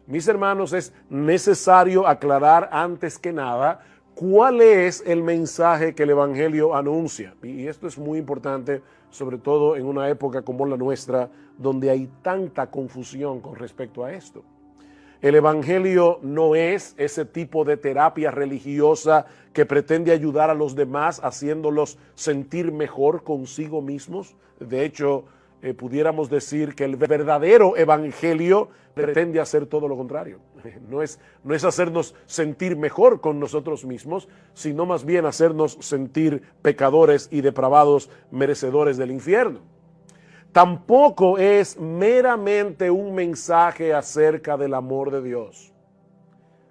Mis hermanos, es necesario aclarar antes que nada cuál es el mensaje que el Evangelio anuncia. Y esto es muy importante, sobre todo en una época como la nuestra, donde hay tanta confusión con respecto a esto. El Evangelio no es ese tipo de terapia religiosa que pretende ayudar a los demás haciéndolos sentir mejor consigo mismos. De hecho, pudiéramos decir que el verdadero Evangelio pretende hacer todo lo contrario. No es hacernos sentir mejor con nosotros mismos, sino más bien hacernos sentir pecadores y depravados merecedores del infierno. Tampoco es meramente un mensaje acerca del amor de Dios,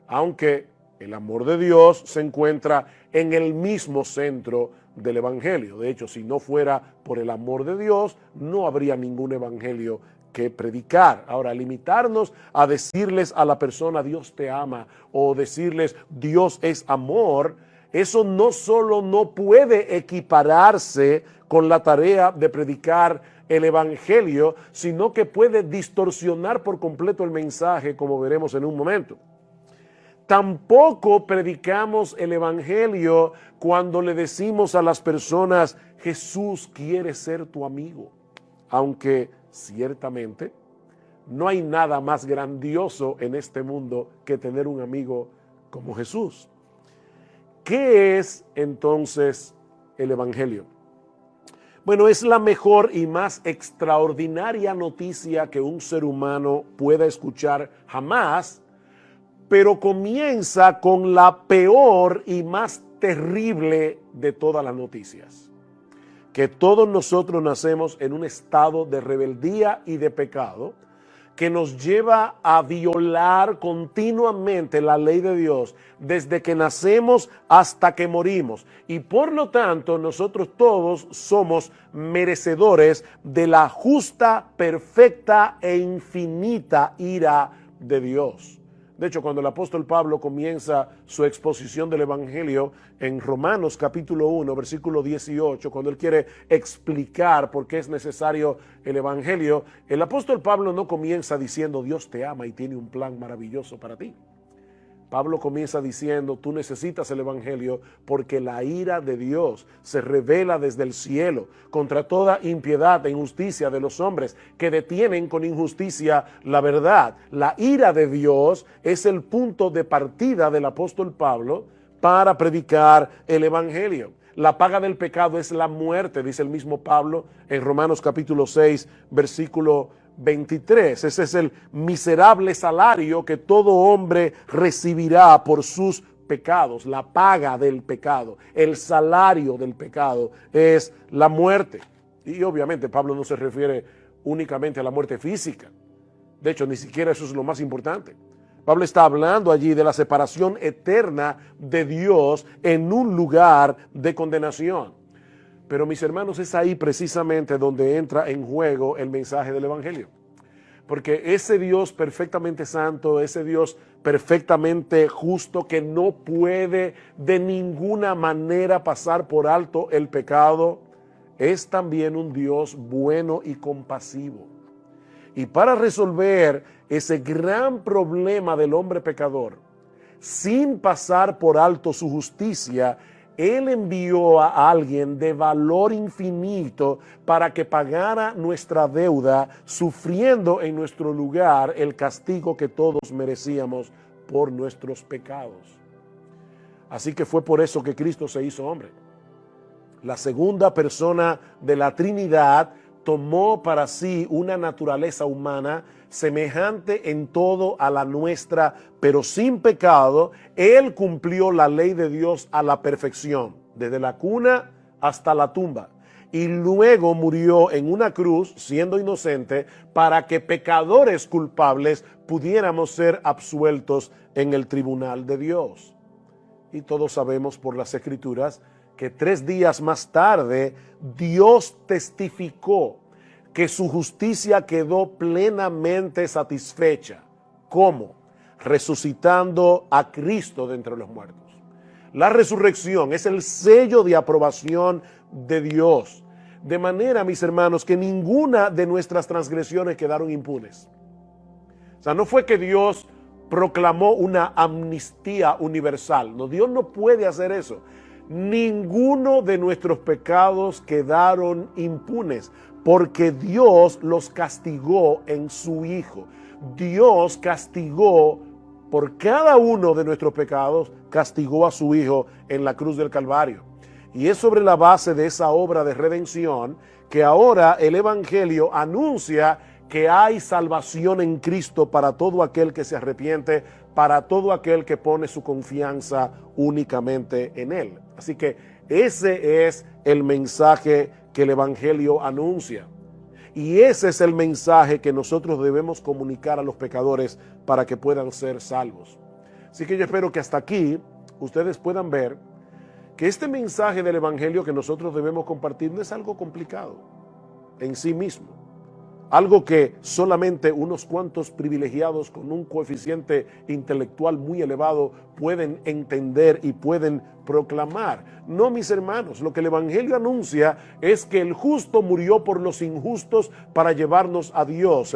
aunque el amor de Dios se encuentra en el mismo centro del Evangelio. De hecho, si no fuera por el amor de Dios, no habría ningún Evangelio que predicar. Ahora, limitarnos a decirles a la persona Dios te ama o decirles Dios es amor, eso no solo no puede equipararse con la tarea de predicar el Evangelio, sino que puede distorsionar por completo el mensaje, como veremos en un momento. Tampoco predicamos el Evangelio cuando le decimos a las personas, Jesús quiere ser tu amigo, aunque ciertamente no hay nada más grandioso en este mundo que tener un amigo como Jesús. ¿Qué es entonces el Evangelio? Bueno, es la mejor y más extraordinaria noticia que un ser humano pueda escuchar jamás, pero comienza con la peor y más terrible de todas las noticias. Que todos nosotros nacemos en un estado de rebeldía y de pecado que nos lleva a violar continuamente la ley de Dios desde que nacemos hasta que morimos. Y por lo tanto, nosotros todos somos merecedores de la justa, perfecta e infinita ira de Dios. De hecho, cuando el apóstol Pablo comienza su exposición del Evangelio en Romanos capítulo 1, versículo 18, cuando él quiere explicar por qué es necesario el Evangelio, el apóstol Pablo no comienza diciendo Dios te ama y tiene un plan maravilloso para ti. Pablo comienza diciendo, tú necesitas el Evangelio porque la ira de Dios se revela desde el cielo contra toda impiedad e injusticia de los hombres que detienen con injusticia la verdad. La ira de Dios es el punto de partida del apóstol Pablo para predicar el Evangelio. La paga del pecado es la muerte, dice el mismo Pablo en Romanos capítulo 6, versículo 23. Ese es el miserable salario que todo hombre recibirá por sus pecados. La paga del pecado, el salario del pecado es la muerte. Y obviamente Pablo no se refiere únicamente a la muerte física. De hecho, ni siquiera eso es lo más importante. Pablo está hablando allí de la separación eterna de Dios en un lugar de condenación. Pero mis hermanos, es ahí precisamente donde entra en juego el mensaje del Evangelio. Porque ese Dios perfectamente santo, ese Dios perfectamente justo que no puede de ninguna manera pasar por alto el pecado, es también un Dios bueno y compasivo. Y para resolver ese gran problema del hombre pecador, sin pasar por alto su justicia, Él envió a alguien de valor infinito para que pagara nuestra deuda, sufriendo en nuestro lugar el castigo que todos merecíamos por nuestros pecados. Así que fue por eso que Cristo se hizo hombre. La segunda persona de la Trinidad tomó para sí una naturaleza humana semejante en todo a la nuestra, pero sin pecado. Él cumplió la ley de Dios a la perfección, desde la cuna hasta la tumba. Y luego murió en una cruz, siendo inocente, para que pecadores culpables pudiéramos ser absueltos en el tribunal de Dios. Y todos sabemos por las Escrituras que 3 días más tarde Dios testificó que su justicia quedó plenamente satisfecha. ¿Cómo? Resucitando a Cristo de entre los muertos. La resurrección es el sello de aprobación de Dios. De manera, mis hermanos, que ninguna de nuestras transgresiones quedaron impunes. O sea, no fue que Dios proclamó una amnistía universal. No, Dios no puede hacer eso. Ninguno de nuestros pecados quedaron impunes, porque Dios los castigó en su Hijo. Dios castigó por cada uno de nuestros pecados, castigó a su Hijo en la cruz del Calvario. Y es sobre la base de esa obra de redención que ahora el Evangelio anuncia que hay salvación en Cristo para todo aquel que se arrepiente, para todo aquel que pone su confianza únicamente en Él. Así que ese es el mensaje que el Evangelio anuncia. Y ese es el mensaje que nosotros debemos comunicar a los pecadores para que puedan ser salvos. Así que yo espero que hasta aquí ustedes puedan ver que este mensaje del Evangelio que nosotros debemos compartir no es algo complicado en sí mismo. Algo que solamente unos cuantos privilegiados con un coeficiente intelectual muy elevado pueden entender y pueden proclamar. No, mis hermanos, lo que el Evangelio anuncia es que el justo murió por los injustos para llevarnos a Dios.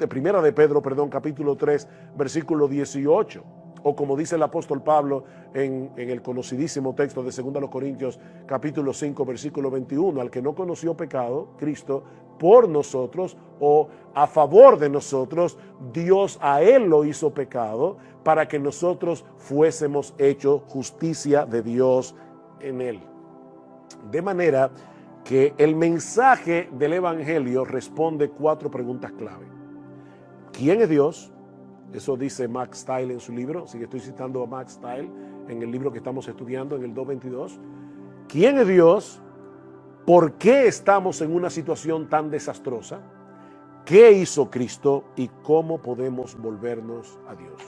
Primera de Pedro, capítulo 3, versículo 18. O como dice el apóstol Pablo en el conocidísimo texto de 2 Corintios capítulo 5 versículo 21, al que no conoció pecado, Cristo, por nosotros o a favor de nosotros, Dios a él lo hizo pecado para que nosotros fuésemos hechos justicia de Dios en él. De manera que el mensaje del Evangelio responde 4 preguntas clave. ¿Quién es Dios? Eso dice Max Stiles en su libro, así que estoy citando a Max Stiles en el libro que estamos estudiando en el 222. ¿Quién es Dios? ¿Por qué estamos en una situación tan desastrosa? ¿Qué hizo Cristo? ¿Y cómo podemos volvernos a Dios?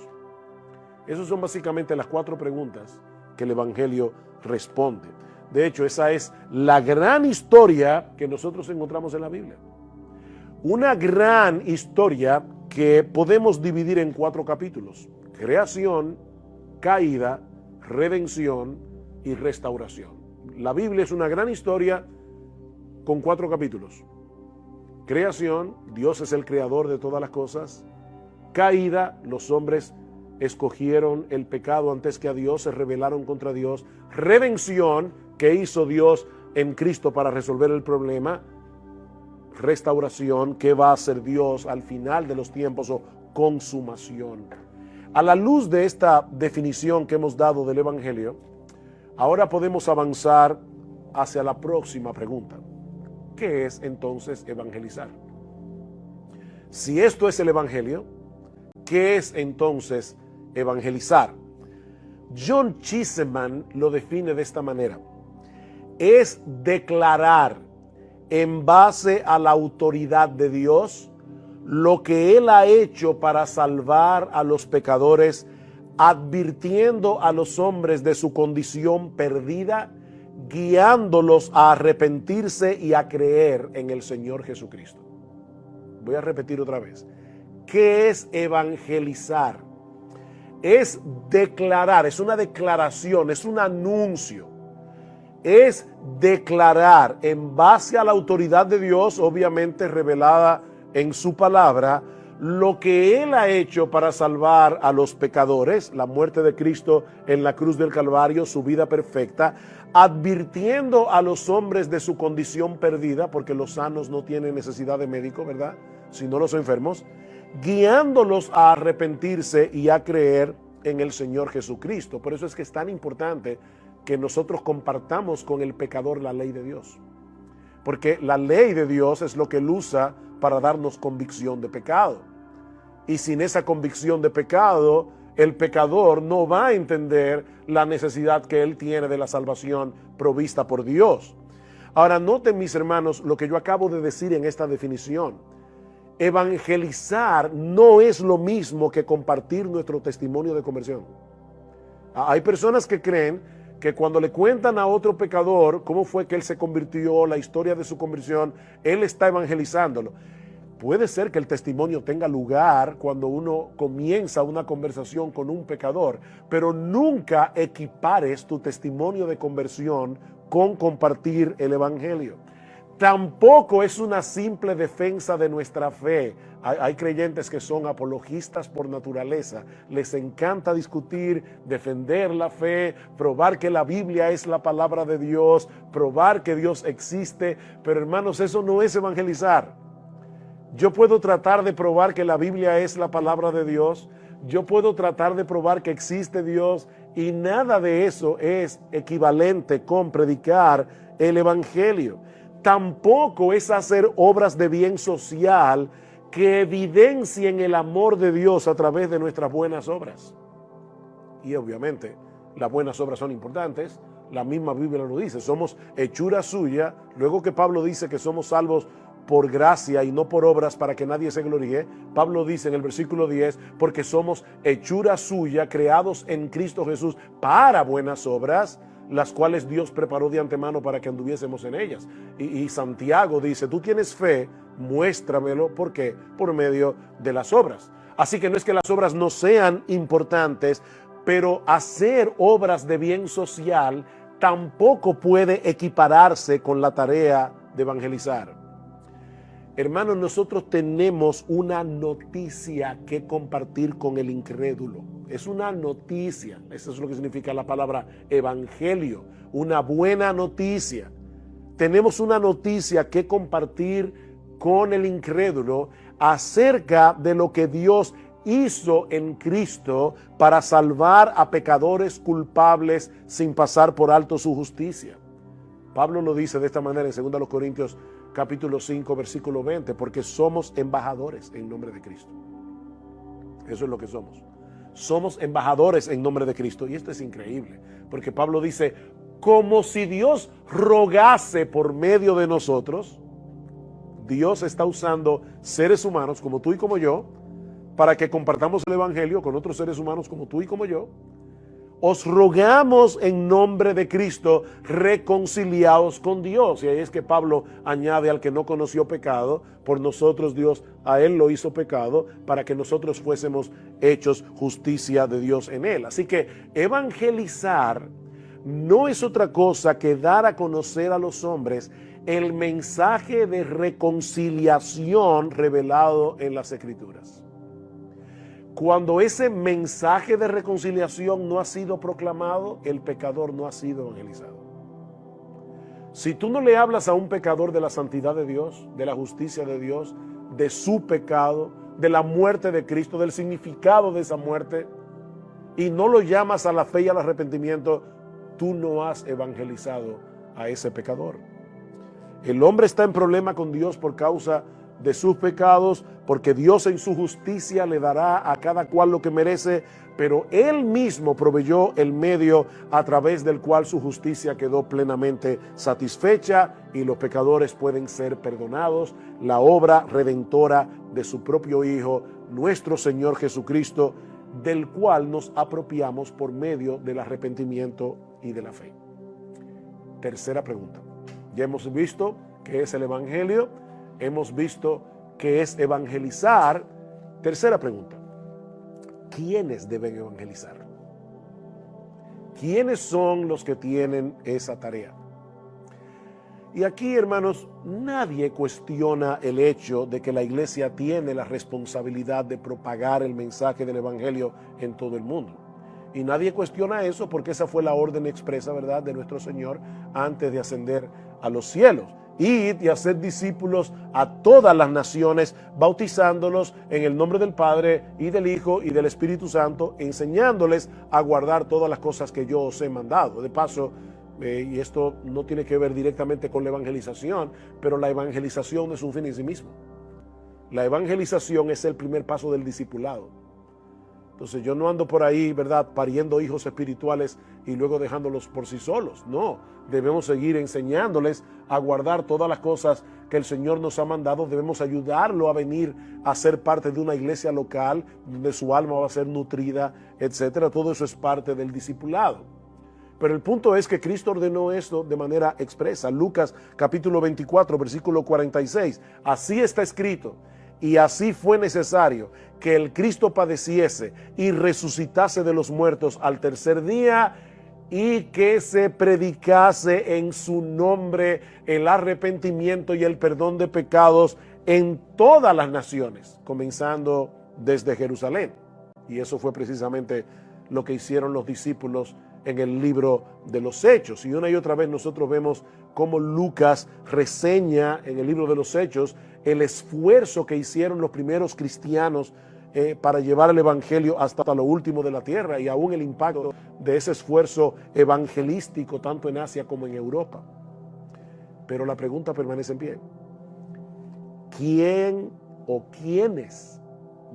Esas son básicamente las 4 preguntas que el Evangelio responde. De hecho, esa es la gran historia que nosotros encontramos en la Biblia. Una gran historia que podemos dividir en 4 capítulos: creación, caída, redención y restauración. La Biblia es una gran historia con 4 capítulos. Creación, Dios es el creador de todas las cosas. Caída, los hombres escogieron el pecado antes que a Dios, se rebelaron contra Dios. Redención, ¿qué hizo Dios en Cristo para resolver el problema? Restauración, ¿qué va a hacer Dios al final de los tiempos? O consumación. A la luz de esta definición que hemos dado del Evangelio, ahora podemos avanzar hacia la próxima pregunta. ¿Qué es entonces evangelizar? Si esto es el Evangelio, ¿qué es entonces evangelizar? John Cheeseman lo define de esta manera: es declarar en base a la autoridad de Dios lo que Él ha hecho para salvar a los pecadores, advirtiendo a los hombres de su condición perdida, guiándolos a arrepentirse y a creer en el Señor Jesucristo. Voy a repetir otra vez. ¿Qué es evangelizar? Es declarar, es una declaración, es un anuncio. Es declarar en base a la autoridad de Dios, obviamente revelada en su palabra, lo que Él ha hecho para salvar a los pecadores, la muerte de Cristo en la cruz del Calvario, su vida perfecta, advirtiendo a los hombres de su condición perdida, porque los sanos no tienen necesidad de médico, ¿verdad?, sino los enfermos, guiándolos a arrepentirse y a creer en el Señor Jesucristo. Por eso es que es tan importante que nosotros compartamos con el pecador la ley de Dios, porque la ley de Dios es lo que Él usa para darnos convicción de pecado, y sin esa convicción de pecado, el pecador no va a entender la necesidad que él tiene de la salvación provista por Dios. Ahora, noten, mis hermanos, lo que yo acabo de decir en esta definición. Evangelizar no es lo mismo que compartir nuestro testimonio de conversión. Hay personas que creen que cuando le cuentan a otro pecador cómo fue que él se convirtió, la historia de su conversión, él está evangelizándolo. Puede ser que el testimonio tenga lugar cuando uno comienza una conversación con un pecador, pero nunca equipares tu testimonio de conversión con compartir el evangelio. Tampoco es una simple defensa de nuestra fe. Hay creyentes que son apologistas por naturaleza. Les encanta discutir, defender la fe, probar que la Biblia es la palabra de Dios, probar que Dios existe. Pero hermanos, eso no es evangelizar. Yo puedo tratar de probar que la Biblia es la palabra de Dios. Yo puedo tratar de probar que existe Dios, y nada de eso es equivalente con predicar el evangelio. Tampoco es hacer obras de bien social que evidencien el amor de Dios a través de nuestras buenas obras. Y obviamente las buenas obras son importantes. La misma Biblia lo dice, somos hechura suya. Luego que Pablo dice que somos salvos por gracia y no por obras para que nadie se gloríe, Pablo dice en el versículo 10, porque somos hechura suya, creados en Cristo Jesús para buenas obras, las cuales Dios preparó de antemano para que anduviésemos en ellas. Y Santiago dice, tú tienes fe, muéstramelo. ¿Por qué? Por medio de las obras. Así que no es que las obras no sean importantes, pero hacer obras de bien social tampoco puede equipararse con la tarea de evangelizar. Hermanos, nosotros tenemos una noticia que compartir con el incrédulo. Es una noticia, eso es lo que significa la palabra evangelio, una buena noticia. Tenemos una noticia que compartir con el incrédulo acerca de lo que Dios hizo en Cristo para salvar a pecadores culpables sin pasar por alto su justicia. Pablo lo dice de esta manera en 2 Corintios capítulo 5, versículo 20, porque somos embajadores en nombre de Cristo. Eso es lo que somos. Somos embajadores en nombre de Cristo. Y esto es increíble, porque Pablo dice, como si Dios rogase por medio de nosotros. Dios está usando seres humanos como tú y como yo, para que compartamos el evangelio con otros seres humanos como tú y como yo. Os rogamos en nombre de Cristo, reconciliados con Dios. Y ahí es que Pablo añade al que no conoció pecado, por nosotros Dios a él lo hizo pecado, para que nosotros fuésemos hechos justicia de Dios en él. Así que evangelizar no es otra cosa que dar a conocer a los hombres el mensaje de reconciliación revelado en las Escrituras. Cuando ese mensaje de reconciliación no ha sido proclamado, el pecador no ha sido evangelizado. Si tú no le hablas a un pecador de la santidad de Dios, de la justicia de Dios, de su pecado, de la muerte de Cristo, del significado de esa muerte, y no lo llamas a la fe y al arrepentimiento, tú no has evangelizado a ese pecador. El hombre está en problema con Dios por causa de sus pecados, porque Dios en su justicia le dará a cada cual lo que merece, pero Él mismo proveyó el medio a través del cual su justicia quedó plenamente satisfecha y los pecadores pueden ser perdonados. La obra redentora de su propio Hijo, nuestro Señor Jesucristo, del cual nos apropiamos por medio del arrepentimiento y de la fe. Tercera pregunta. Ya hemos visto qué es el evangelio, hemos visto qué es evangelizar. Tercera pregunta. ¿Quiénes deben evangelizar? ¿Quiénes son los que tienen esa tarea? Y aquí, hermanos, nadie cuestiona el hecho de que la iglesia tiene la responsabilidad de propagar el mensaje del evangelio en todo el mundo. Y nadie cuestiona eso porque esa fue la orden expresa, ¿verdad?, de nuestro Señor antes de ascender a los cielos. Id y hacer discípulos a todas las naciones, bautizándolos en el nombre del Padre y del Hijo y del Espíritu Santo, enseñándoles a guardar todas las cosas que yo os he mandado. De paso, y esto no tiene que ver directamente con la evangelización, pero la evangelización es un fin en sí mismo. La evangelización es el primer paso del discipulado. Entonces yo no ando por ahí, ¿verdad?, pariendo hijos espirituales y luego dejándolos por sí solos. No, debemos seguir enseñándoles a guardar todas las cosas que el Señor nos ha mandado. Debemos ayudarlo a venir a ser parte de una iglesia local donde su alma va a ser nutrida, etcétera. Todo eso es parte del discipulado. Pero el punto es que Cristo ordenó esto de manera expresa. Lucas capítulo 24, versículo 46. Así está escrito. Y así fue necesario que el Cristo padeciese y resucitase de los muertos al tercer día, y que se predicase en su nombre el arrepentimiento y el perdón de pecados en todas las naciones, comenzando desde Jerusalén. Y eso fue precisamente lo que hicieron los discípulos en el libro de los Hechos. Y una y otra vez nosotros vemos cómo Lucas reseña en el libro de los Hechos el esfuerzo que hicieron los primeros cristianos para llevar el evangelio hasta lo último de la tierra, y aún el impacto de ese esfuerzo evangelístico tanto en Asia como en Europa. Pero la pregunta permanece en pie: ¿quién o quiénes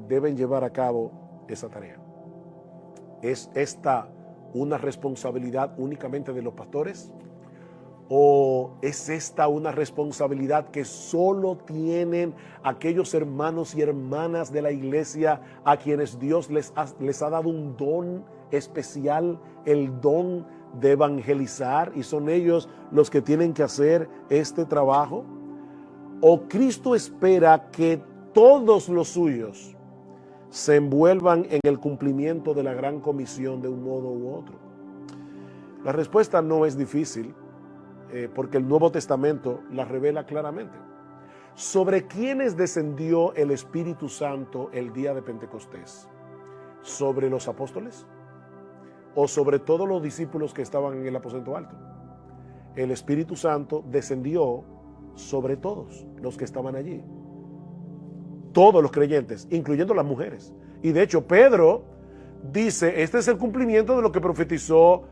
deben llevar a cabo esa tarea? ¿Es esta una responsabilidad únicamente de los pastores? ¿O es esta una responsabilidad que solo tienen aquellos hermanos y hermanas de la iglesia a quienes Dios les ha dado un don especial, el don de evangelizar, y son ellos los que tienen que hacer este trabajo? ¿O Cristo espera que todos los suyos se envuelvan en el cumplimiento de la gran comisión de un modo u otro? La respuesta no es difícil, porque el Nuevo Testamento la revela claramente. ¿Sobre quiénes descendió el Espíritu Santo el día de Pentecostés? ¿Sobre los apóstoles? ¿O sobre todos los discípulos que estaban en el aposento alto? El Espíritu Santo descendió sobre todos los que estaban allí. Todos los creyentes, incluyendo las mujeres. Y de hecho Pedro dice, este es el cumplimiento de lo que profetizó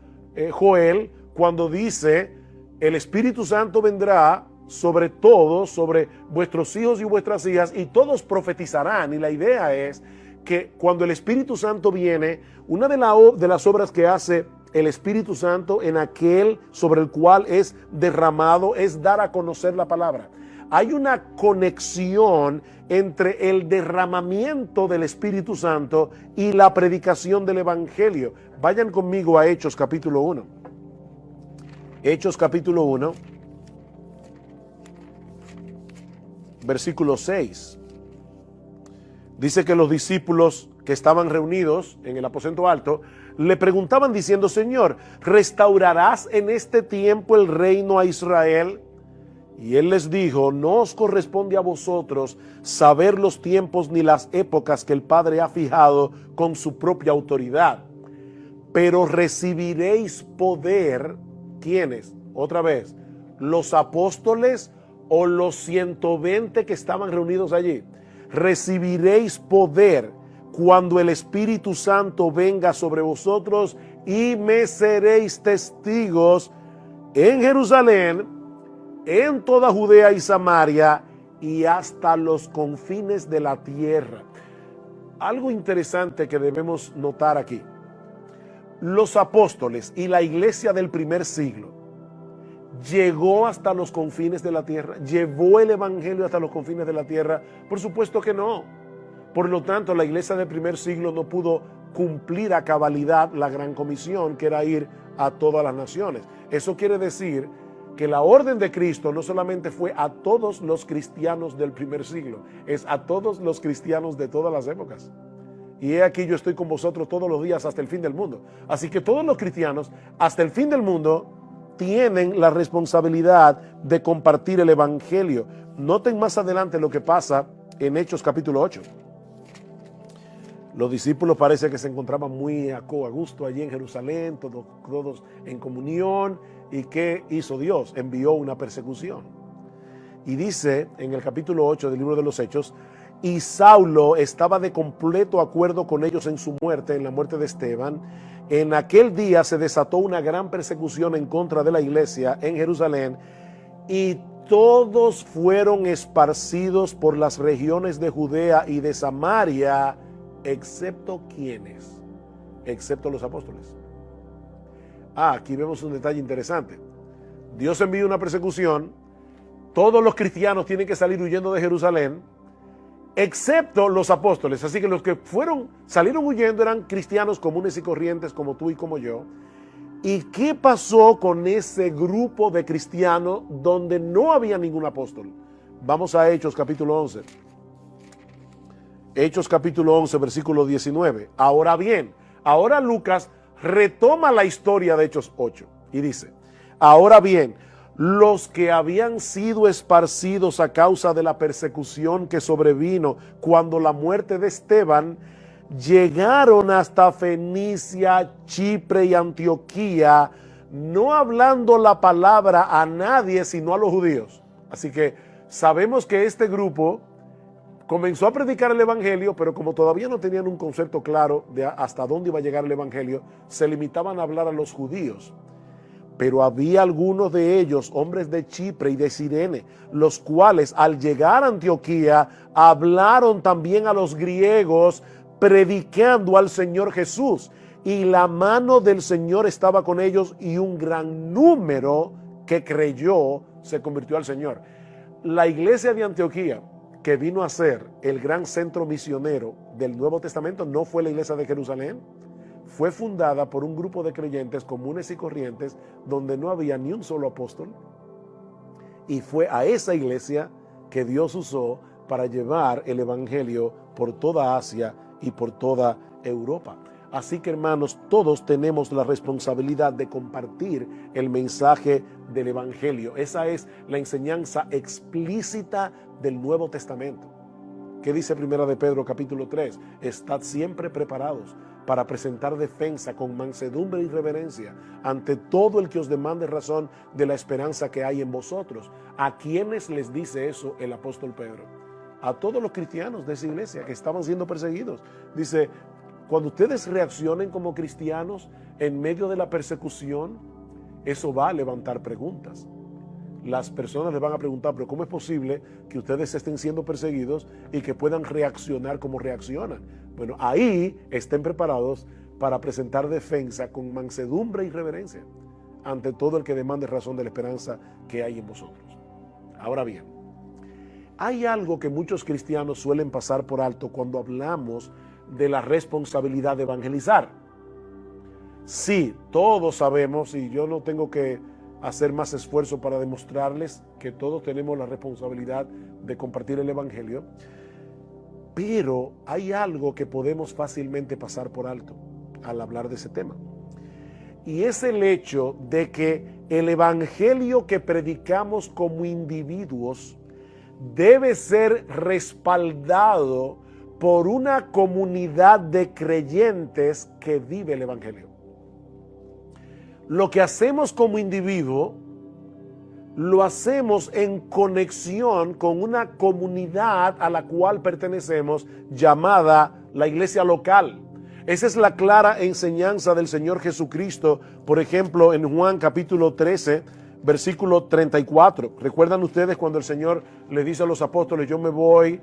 Joel, cuando dice: el Espíritu Santo vendrá sobre todos, sobre vuestros hijos y vuestras hijas, y todos profetizarán. Y la idea es que cuando el Espíritu Santo viene, una de las obras que hace el Espíritu Santo en aquel sobre el cual es derramado es dar a conocer la palabra. Hay una conexión entre el derramamiento del Espíritu Santo y la predicación del Evangelio. Vayan conmigo a Hechos capítulo 1. Hechos capítulo 1, versículo 6. Dice que los discípulos que estaban reunidos en el aposento alto le preguntaban diciendo: Señor, ¿restaurarás en este tiempo el reino a Israel? Y él les dijo: no os corresponde a vosotros saber los tiempos ni las épocas que el Padre ha fijado con su propia autoridad, pero recibiréis poder. ¿Quiénes? Otra vez, ¿los apóstoles o los 120 que estaban reunidos allí? Recibiréis poder cuando el Espíritu Santo venga sobre vosotros, y me seréis testigos en Jerusalén, en toda Judea y Samaria, y hasta los confines de la tierra. Algo interesante que debemos notar aquí: los apóstoles y la iglesia del primer siglo llegó hasta los confines de la tierra, llevó el evangelio hasta los confines de la tierra. Por supuesto que no. Por lo tanto, la iglesia del primer siglo no pudo cumplir a cabalidad la gran comisión, que era ir a todas las naciones. Eso quiere decir que la orden de Cristo no solamente fue a todos los cristianos del primer siglo, es a todos los cristianos de todas las épocas. Y he aquí, yo estoy con vosotros todos los días hasta el fin del mundo. Así que todos los cristianos hasta el fin del mundo tienen la responsabilidad de compartir el evangelio. Noten más adelante lo que pasa en Hechos capítulo 8. Los discípulos parece que se encontraban muy a gusto allí en Jerusalén, todos en comunión. ¿Y qué hizo Dios? Envió una persecución. Y dice en el capítulo 8 del libro de los Hechos: y Saulo estaba de completo acuerdo con ellos en su muerte, en la muerte de Esteban. En aquel día se desató una gran persecución en contra de la iglesia en Jerusalén, y todos fueron esparcidos por las regiones de Judea y de Samaria, excepto ¿quiénes? Excepto los apóstoles. Aquí vemos un detalle interesante. Dios envía una persecución, todos los cristianos tienen que salir huyendo de Jerusalén, excepto los apóstoles. Así que los que salieron huyendo eran cristianos comunes y corrientes como tú y como yo. ¿Y qué pasó con ese grupo de cristianos donde no había ningún apóstol? Vamos a Hechos capítulo 11. Hechos capítulo 11, versículo 19. Ahora bien, ahora Lucas retoma la historia de Hechos 8 y dice: ahora bien, los que habían sido esparcidos a causa de la persecución que sobrevino cuando la muerte de Esteban, llegaron hasta Fenicia, Chipre y Antioquía, no hablando la palabra a nadie sino a los judíos. Así que sabemos que este grupo comenzó a predicar el evangelio, pero como todavía no tenían un concepto claro de hasta dónde iba a llegar el evangelio, se limitaban a hablar a los judíos. Pero había algunos de ellos, hombres de Chipre y de Cirene, los cuales al llegar a Antioquía hablaron también a los griegos, predicando al Señor Jesús. Y la mano del Señor estaba con ellos, y un gran número que creyó se convirtió al Señor. La iglesia de Antioquía, que vino a ser el gran centro misionero del Nuevo Testamento, no fue la iglesia de Jerusalén. Fue fundada por un grupo de creyentes comunes y corrientes donde no había ni un solo apóstol, y fue a esa iglesia que Dios usó para llevar el evangelio por toda Asia y por toda Europa. Así que, hermanos, todos tenemos la responsabilidad de compartir el mensaje del evangelio. Esa es la enseñanza explícita del Nuevo Testamento. ¿Qué dice Primera de Pedro capítulo 3? Estad siempre preparados para presentar defensa con mansedumbre y reverencia ante todo el que os demande razón de la esperanza que hay en vosotros. ¿A quiénes les dice eso el apóstol Pedro? A todos los cristianos de esa iglesia que estaban siendo perseguidos. Dice: cuando ustedes reaccionen como cristianos en medio de la persecución, eso va a levantar preguntas. Las personas les van a preguntar: pero ¿cómo es posible que ustedes estén siendo perseguidos y que puedan reaccionar como reaccionan? Bueno, ahí estén preparados para presentar defensa con mansedumbre y reverencia ante todo el que demande razón de la esperanza que hay en vosotros. Ahora bien, hay algo que muchos cristianos suelen pasar por alto cuando hablamos de la responsabilidad de evangelizar. Sí, todos sabemos, y yo no tengo que hacer más esfuerzo para demostrarles que todos tenemos la responsabilidad de compartir el evangelio, pero hay algo que podemos fácilmente pasar por alto al hablar de ese tema, y es el hecho de que el evangelio que predicamos como individuos debe ser respaldado por una comunidad de creyentes que vive el evangelio. Lo que hacemos como individuo, lo hacemos en conexión con una comunidad a la cual pertenecemos, llamada la iglesia local. Esa es la clara enseñanza del Señor Jesucristo, por ejemplo, en Juan capítulo 13, versículo 34. ¿Recuerdan ustedes cuando el Señor le dice a los apóstoles: yo me voy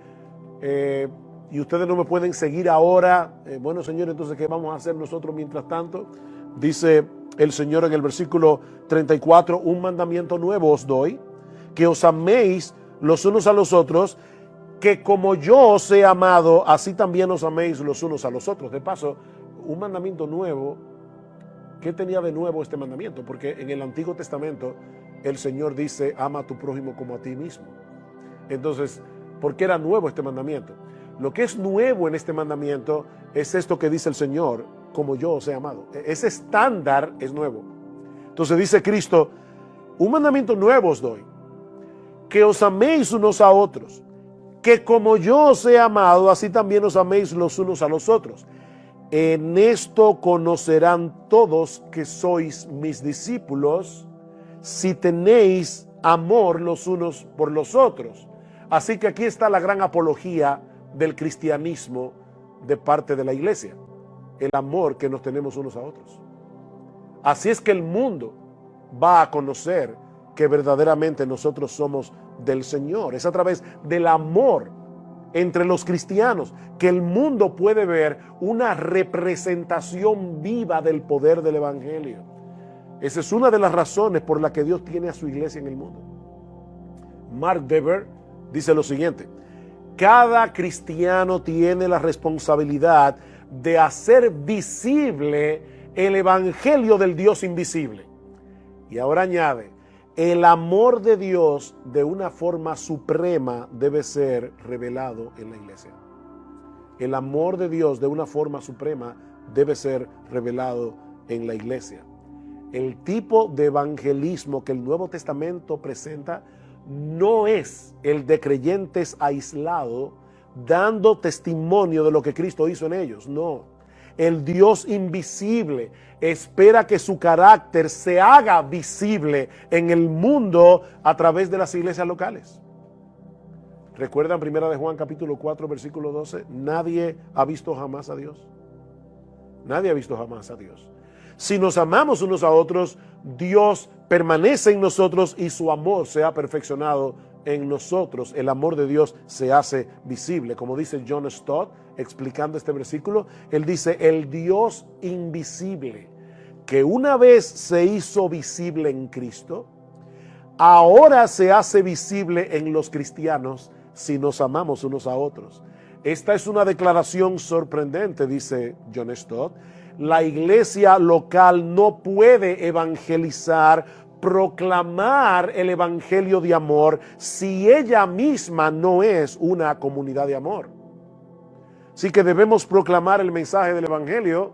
y ustedes no me pueden seguir ahora? Bueno, Señor, entonces, ¿qué vamos a hacer nosotros mientras tanto? Dice el Señor en el versículo 34: un mandamiento nuevo os doy, que os améis los unos a los otros, que como yo os he amado, así también os améis los unos a los otros. De paso, un mandamiento nuevo. ¿Qué tenía de nuevo este mandamiento? Porque en el Antiguo Testamento el Señor dice: ama a tu prójimo como a ti mismo. Entonces, ¿por qué era nuevo este mandamiento? Lo que es nuevo en este mandamiento es esto que dice el Señor: como yo os he amado. Ese estándar es nuevo. Entonces dice Cristo: un mandamiento nuevo os doy, que os améis unos a otros, que como yo os he amado, así también os améis los unos a los otros. En esto conocerán todos que sois mis discípulos, si tenéis amor los unos por los otros. Así que aquí está la gran apología del cristianismo de parte de la iglesia: el amor que nos tenemos unos a otros. Así es que el mundo va a conocer que verdaderamente nosotros somos del Señor. Es a través del amor entre los cristianos que el mundo puede ver una representación viva del poder del evangelio. Esa es una de las razones por la que Dios tiene a su iglesia en el mundo. Mark Dever dice lo siguiente: cada cristiano tiene la responsabilidad de hacer visible el evangelio del Dios invisible. Y ahora añade: el amor de Dios de una forma suprema debe ser revelado en la iglesia. El amor de Dios de una forma suprema debe ser revelado en la iglesia. El tipo de evangelismo que el Nuevo Testamento presenta no es el de creyentes aislados dando testimonio de lo que Cristo hizo en ellos, no. El Dios invisible espera que su carácter se haga visible en el mundo a través de las iglesias locales. ¿Recuerdan 1 de Juan capítulo 4 versículo 12? Nadie ha visto jamás a Dios. Nadie ha visto jamás a Dios. Si nos amamos unos a otros, Dios permanece en nosotros y su amor se ha perfeccionado en nosotros. El amor de Dios se hace visible. Como dice John Stott, explicando este versículo, él dice, el Dios invisible, que una vez se hizo visible en Cristo, ahora se hace visible en los cristianos si nos amamos unos a otros. Esta es una declaración sorprendente, dice John Stott. La iglesia local no puede evangelizar, proclamar el evangelio de amor si ella misma no es una comunidad de amor. Así que debemos proclamar el mensaje del evangelio,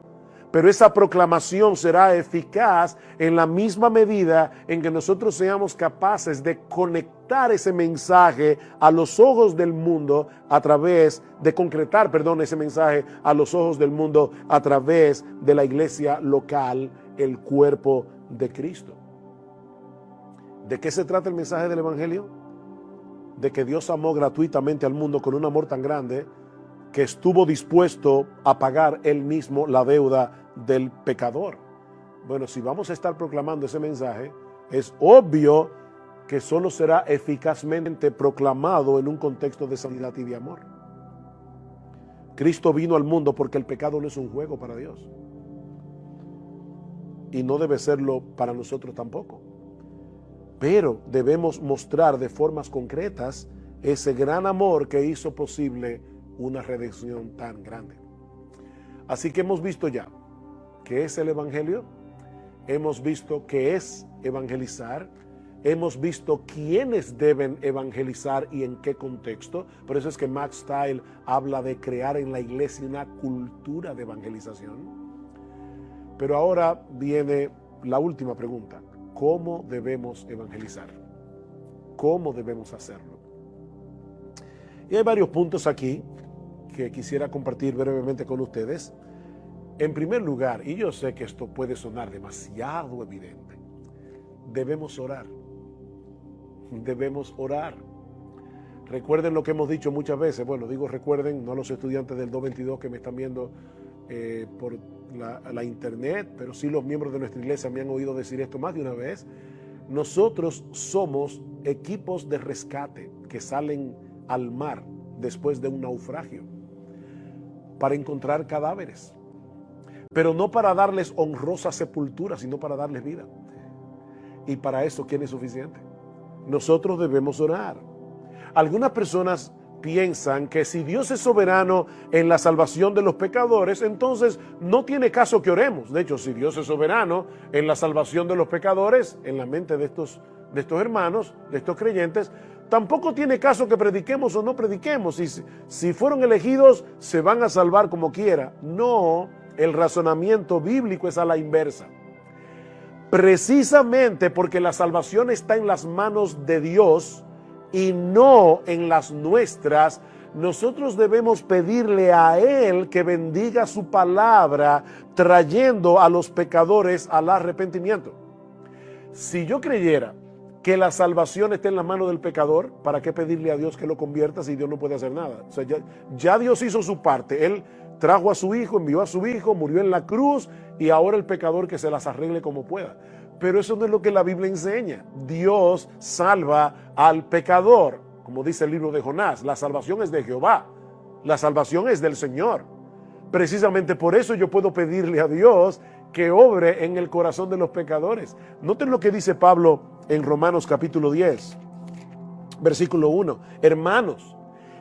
pero esa proclamación será eficaz en la misma medida en que nosotros seamos capaces de conectar ese mensaje a los ojos del mundo a través de concretar, ese mensaje a los ojos del mundo a través de la iglesia local, el cuerpo de Cristo. ¿De qué se trata el mensaje del evangelio? De que Dios amó gratuitamente al mundo con un amor tan grande que estuvo dispuesto a pagar él mismo la deuda del pecador. Bueno, si vamos a estar proclamando ese mensaje, es obvio que solo será eficazmente proclamado en un contexto de sanidad y de amor. Cristo vino al mundo porque el pecado no es un juego para Dios. Y no debe serlo para nosotros tampoco. Pero debemos mostrar de formas concretas ese gran amor que hizo posible una redención tan grande. Así que hemos visto ya qué es el evangelio, hemos visto qué es evangelizar, hemos visto quiénes deben evangelizar y en qué contexto. Por eso es que Max Stiles habla de crear en la iglesia una cultura de evangelización. Pero ahora viene la última pregunta: ¿cómo debemos evangelizar? ¿Cómo debemos hacerlo? Y hay varios puntos aquí que quisiera compartir brevemente con ustedes. En primer lugar, y yo sé que esto puede sonar demasiado evidente, debemos orar. Debemos orar. Recuerden lo que hemos dicho muchas veces. Bueno, digo recuerden, no a los estudiantes del 222 que me están viendo por la internet, pero sí los miembros de nuestra iglesia me han oído decir esto más de una vez. Nosotros somos equipos de rescate que salen al mar después de un naufragio para encontrar cadáveres, pero no para darles honrosa sepultura, sino para darles vida. Y para eso, ¿quién es suficiente? Nosotros debemos orar. Algunas personas piensan que si Dios es soberano en la salvación de los pecadores, entonces no tiene caso que oremos. De hecho, si Dios es soberano en la salvación de los pecadores, en la mente de estos hermanos, de estos creyentes, tampoco tiene caso que prediquemos o no prediquemos. Si fueron elegidos, se van a salvar como quiera. No, el razonamiento bíblico es a la inversa. Precisamente porque la salvación está en las manos de Dios y no en las nuestras, nosotros debemos pedirle a Él que bendiga su palabra, trayendo a los pecadores al arrepentimiento. Si yo creyera que la salvación está en la mano del pecador, ¿para qué pedirle a Dios que lo convierta si Dios no puede hacer nada? O sea, ya Dios hizo su parte. Él trajo a su hijo, envió a su hijo, murió en la cruz, y ahora el pecador que se las arregle como pueda. Pero eso no es lo que la Biblia enseña. Dios salva al pecador. Como dice el libro de Jonás, la salvación es de Jehová. La salvación es del Señor. Precisamente por eso yo puedo pedirle a Dios que obre en el corazón de los pecadores. Noten lo que dice Pablo en Romanos capítulo 10, versículo 1. Hermanos,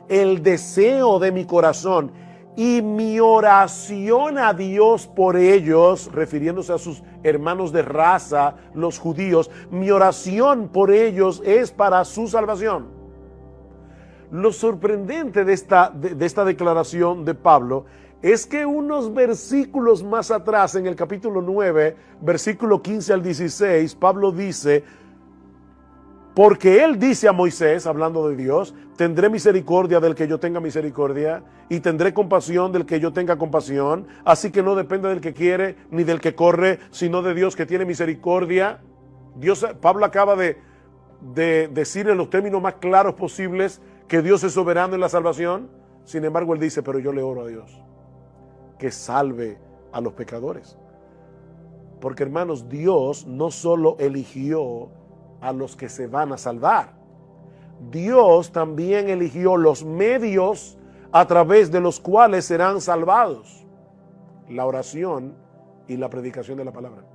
el deseo de mi corazón y mi oración a Dios por ellos, refiriéndose a sus hermanos de raza, los judíos, mi oración por ellos es para su salvación. Lo sorprendente de esta declaración de Pablo es que unos versículos más atrás, en el capítulo 9, versículo 15 al 16, Pablo dice, porque él dice a Moisés, hablando de Dios, tendré misericordia del que yo tenga misericordia y tendré compasión del que yo tenga compasión, así que no depende del que quiere ni del que corre, sino de Dios que tiene misericordia. Pablo acaba de decir en los términos más claros posibles que Dios es soberano en la salvación. Sin embargo, él dice, pero yo le oro a Dios que salve a los pecadores. Porque, hermanos, Dios no solo eligió a los que se van a salvar, Dios también eligió los medios a través de los cuales serán salvados: la oración y la predicación de la palabra.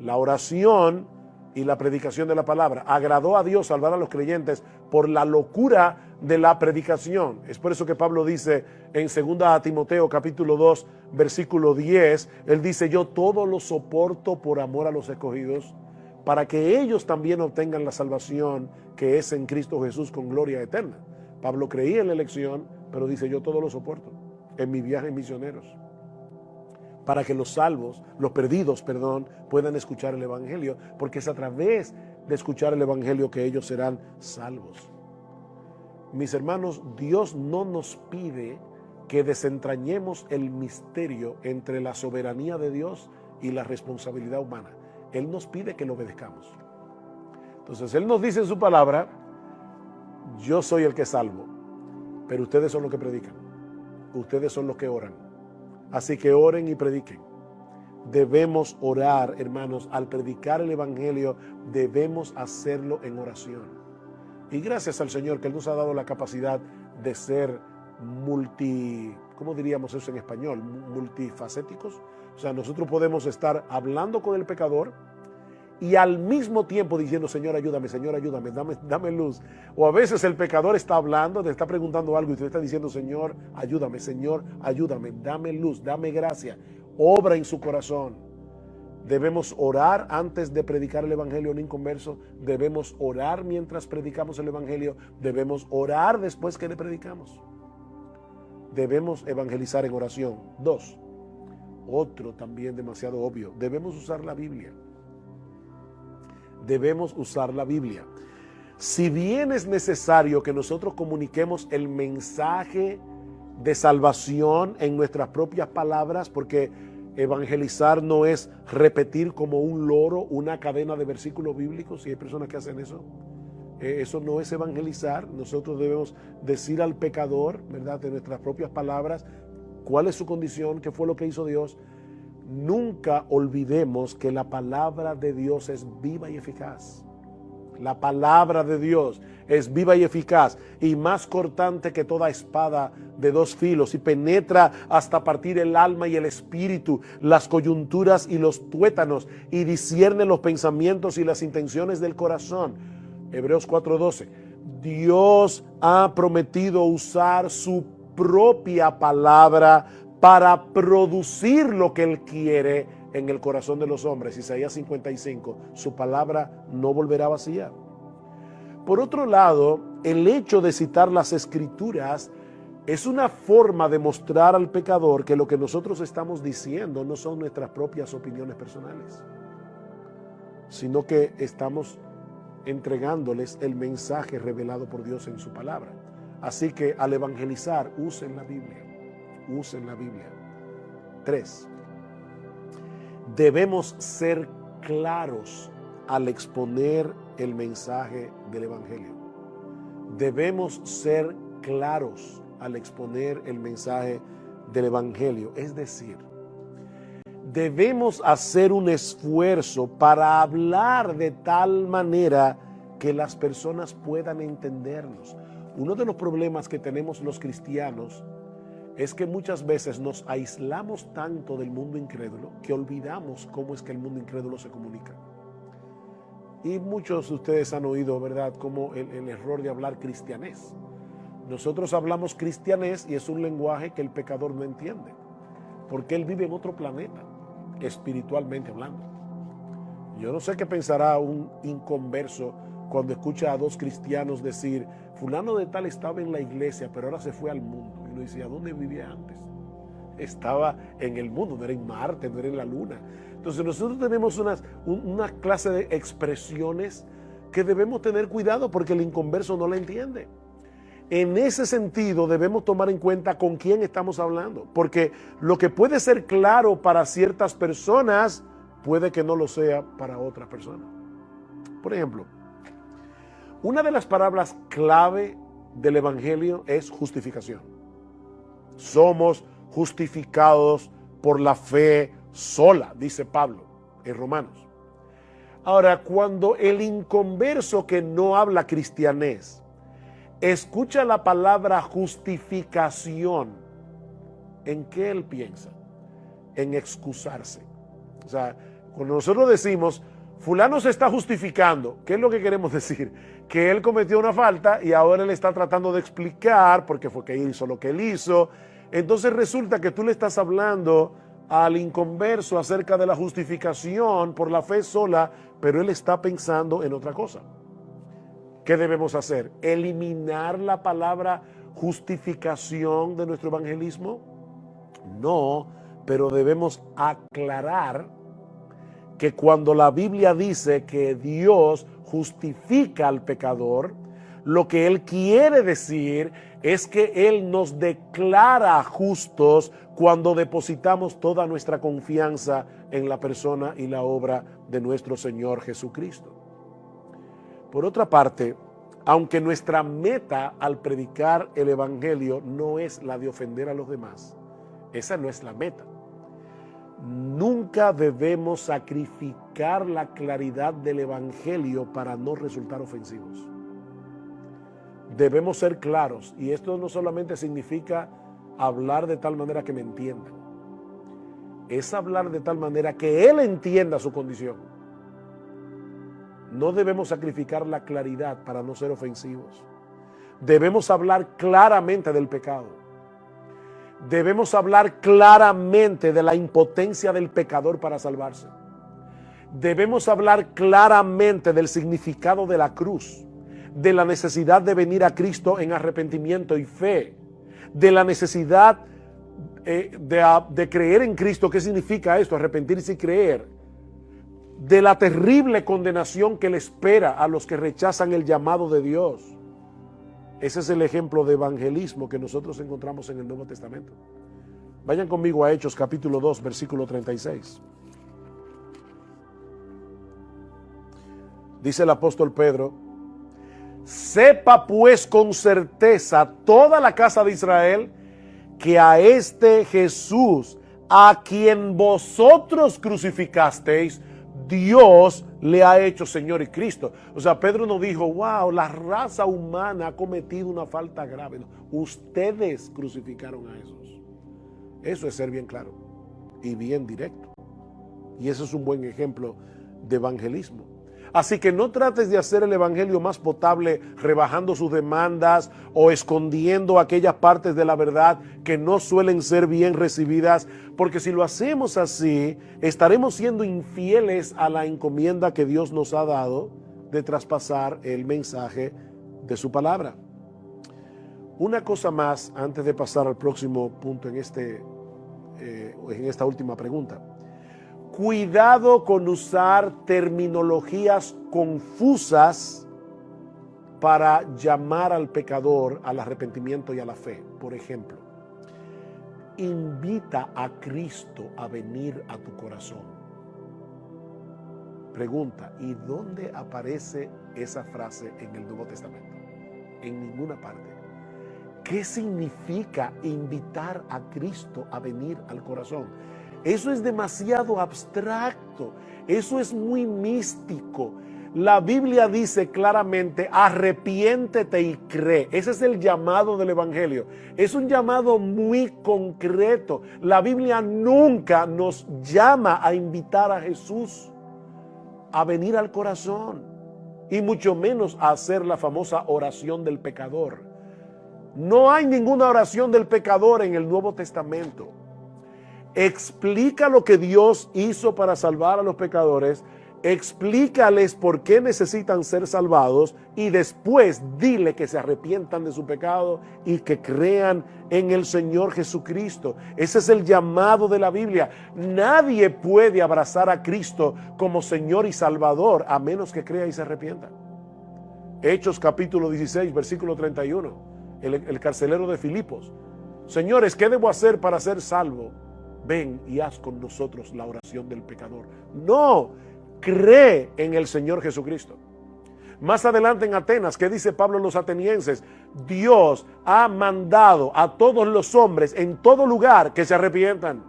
La oración y la predicación de la palabra. Agradó a Dios salvar a los creyentes por la locura de la predicación. Es por eso que Pablo dice en 2 Timoteo capítulo 2 versículo 10, él dice, yo todo lo soporto por amor a los escogidos, para que ellos también obtengan la salvación que es en Cristo Jesús con gloria eterna. Pablo creía en la elección, pero dice, yo todo lo soporto en mi viaje misioneros, para que los salvos, los perdidos, puedan escuchar el Evangelio, porque es a través de escuchar el Evangelio que ellos serán salvos. Mis hermanos, Dios no nos pide que desentrañemos el misterio entre la soberanía de Dios y la responsabilidad humana. Él nos pide que lo obedezcamos. Entonces, Él nos dice en su palabra, yo soy el que salvo, pero ustedes son los que predican, ustedes son los que oran. Así que oren y prediquen. Debemos orar, hermanos, al predicar el Evangelio, debemos hacerlo en oración. Y gracias al Señor que Él nos ha dado la capacidad de ser ¿cómo diríamos eso en español? Multifacéticos. O sea, nosotros podemos estar hablando con el pecador y al mismo tiempo diciendo, Señor, ayúdame, dame luz. O a veces el pecador está hablando, te está preguntando algo y usted está diciendo, Señor, ayúdame, dame luz, dame gracia, obra en su corazón. Debemos orar antes de predicar el Evangelio a un inconverso, debemos orar mientras predicamos el Evangelio, debemos orar después que le predicamos. Debemos evangelizar en oración. 2, otro también demasiado obvio, debemos usar la Biblia. Debemos usar la Biblia. Si bien es necesario que nosotros comuniquemos el mensaje de salvación en nuestras propias palabras, porque evangelizar no es repetir como un loro una cadena de versículos bíblicos, y hay personas que hacen eso. Eso no es evangelizar. Nosotros debemos decir al pecador, ¿verdad?, de nuestras propias palabras, cuál es su condición, qué fue lo que hizo Dios. Nunca olvidemos que la palabra de Dios es viva y eficaz. La palabra de Dios es viva y eficaz y más cortante que toda espada de 2 filos y penetra hasta partir el alma y el espíritu, las coyunturas y los tuétanos, y discierne los pensamientos y las intenciones del corazón. Hebreos 4:12. Dios ha prometido usar su propia palabra para producir lo que Él quiere en el corazón de los hombres. Isaías 55, su palabra no volverá vacía. Por otro lado, el hecho de citar las Escrituras es una forma de mostrar al pecador que lo que nosotros estamos diciendo no son nuestras propias opiniones personales, sino que estamos entregándoles el mensaje revelado por Dios en su palabra. Así que al evangelizar, usen la Biblia. Usen la Biblia. 3. Debemos ser claros al exponer el mensaje del Evangelio. Debemos ser claros al exponer el mensaje del Evangelio. Es decir, debemos hacer un esfuerzo para hablar de tal manera que las personas puedan entendernos. Uno de los problemas que tenemos los cristianos es que muchas veces nos aislamos tanto del mundo incrédulo que olvidamos cómo es que el mundo incrédulo se comunica. Y muchos de ustedes han oído, ¿verdad?, como el error de hablar cristianés. Nosotros hablamos cristianés y es un lenguaje que el pecador no entiende, porque él vive en otro planeta, espiritualmente hablando. Yo no sé qué pensará un inconverso cuando escucha a 2 cristianos decir, fulano de tal estaba en la iglesia, pero ahora se fue al mundo. Y uno dice, ¿a dónde vivía antes? estaba en el mundo, no era en Marte, no era en la Luna. Entonces nosotros tenemos una clase de expresiones que debemos tener cuidado porque el inconverso no la entiende. En ese sentido debemos tomar en cuenta con quién estamos hablando, porque lo que puede ser claro para ciertas personas puede que no lo sea para otras personas. Por ejemplo, una de las palabras clave del Evangelio es justificación. Somos justificados por la fe sola, dice Pablo en Romanos. Ahora, cuando el inconverso que no habla cristianés escucha la palabra justificación, ¿en qué él piensa? En excusarse. O sea, cuando nosotros decimos, fulano se está justificando, ¿qué es lo que queremos decir? Que él cometió una falta y ahora él está tratando de explicar por qué fue que hizo lo que él hizo. Entonces resulta que tú le estás hablando al inconverso acerca de la justificación por la fe sola, pero él está pensando en otra cosa. ¿Qué debemos hacer? ¿Eliminar la palabra justificación de nuestro evangelismo? No, pero debemos aclarar que cuando la Biblia dice que Dios justifica al pecador, lo que Él quiere decir es que Él nos declara justos cuando depositamos toda nuestra confianza en la persona y la obra de nuestro Señor Jesucristo. Por otra parte, aunque nuestra meta al predicar el Evangelio no es la de ofender a los demás, esa no es la meta. Nunca debemos sacrificar la claridad del Evangelio para no resultar ofensivos. Debemos ser claros, y esto no solamente significa hablar de tal manera que me entiendan, es hablar de tal manera que él entienda su condición. No debemos sacrificar la claridad para no ser ofensivos. Debemos hablar claramente del pecado. Debemos hablar claramente de la impotencia del pecador para salvarse. Debemos hablar claramente del significado de la cruz, de la necesidad de venir a Cristo en arrepentimiento y fe, de la necesidad de creer en Cristo. ¿Qué significa esto? Arrepentirse y creer. De la terrible condenación que le espera a los que rechazan el llamado de Dios. Ese es el ejemplo de evangelismo que nosotros encontramos en el Nuevo Testamento. Vayan conmigo a Hechos capítulo 2, versículo 36. Dice el apóstol Pedro: sepa pues con certeza toda la casa de Israel que a este Jesús, a quien vosotros crucificasteis, Dios le ha hecho Señor y Cristo. O sea, Pedro no dijo, wow, la raza humana ha cometido una falta grave. No, ustedes crucificaron a Jesús. Eso es ser bien claro y bien directo. Y eso es un buen ejemplo de evangelismo. Así que no trates de hacer el evangelio más potable rebajando sus demandas o escondiendo aquellas partes de la verdad que no suelen ser bien recibidas, porque si lo hacemos así, estaremos siendo infieles a la encomienda que Dios nos ha dado de traspasar el mensaje de su palabra. Una cosa más antes de pasar al próximo punto en esta última pregunta. Cuidado con usar terminologías confusas para llamar al pecador al arrepentimiento y a la fe. Por ejemplo, invita a Cristo a venir a tu corazón. Pregunta, ¿y dónde aparece esa frase en el Nuevo Testamento? En ninguna parte. ¿Qué significa invitar a Cristo a venir al corazón? Eso es demasiado abstracto, eso es muy místico. La Biblia dice claramente, arrepiéntete y cree. Ese es el llamado del Evangelio. Es un llamado muy concreto. La Biblia nunca nos llama a invitar a Jesús a venir al corazón, y mucho menos a hacer la famosa oración del pecador. No hay ninguna oración del pecador en el Nuevo Testamento. Explica lo que Dios hizo para salvar a los pecadores explícales por qué necesitan ser salvados y después dile que se arrepientan de su pecado y que crean en el Señor Jesucristo. Ese es el llamado de la Biblia. Nadie puede abrazar a Cristo como Señor y Salvador a menos que crea y se arrepienta. Hechos capítulo 16, versículo 31. El carcelero de Filipos. Señores, ¿qué debo hacer para ser salvo? Ven y haz con nosotros la oración del pecador. No, cree en el Señor Jesucristo. Más adelante en Atenas, ¿qué dice Pablo a los atenienses? Dios ha mandado a todos los hombres en todo lugar que se arrepientan.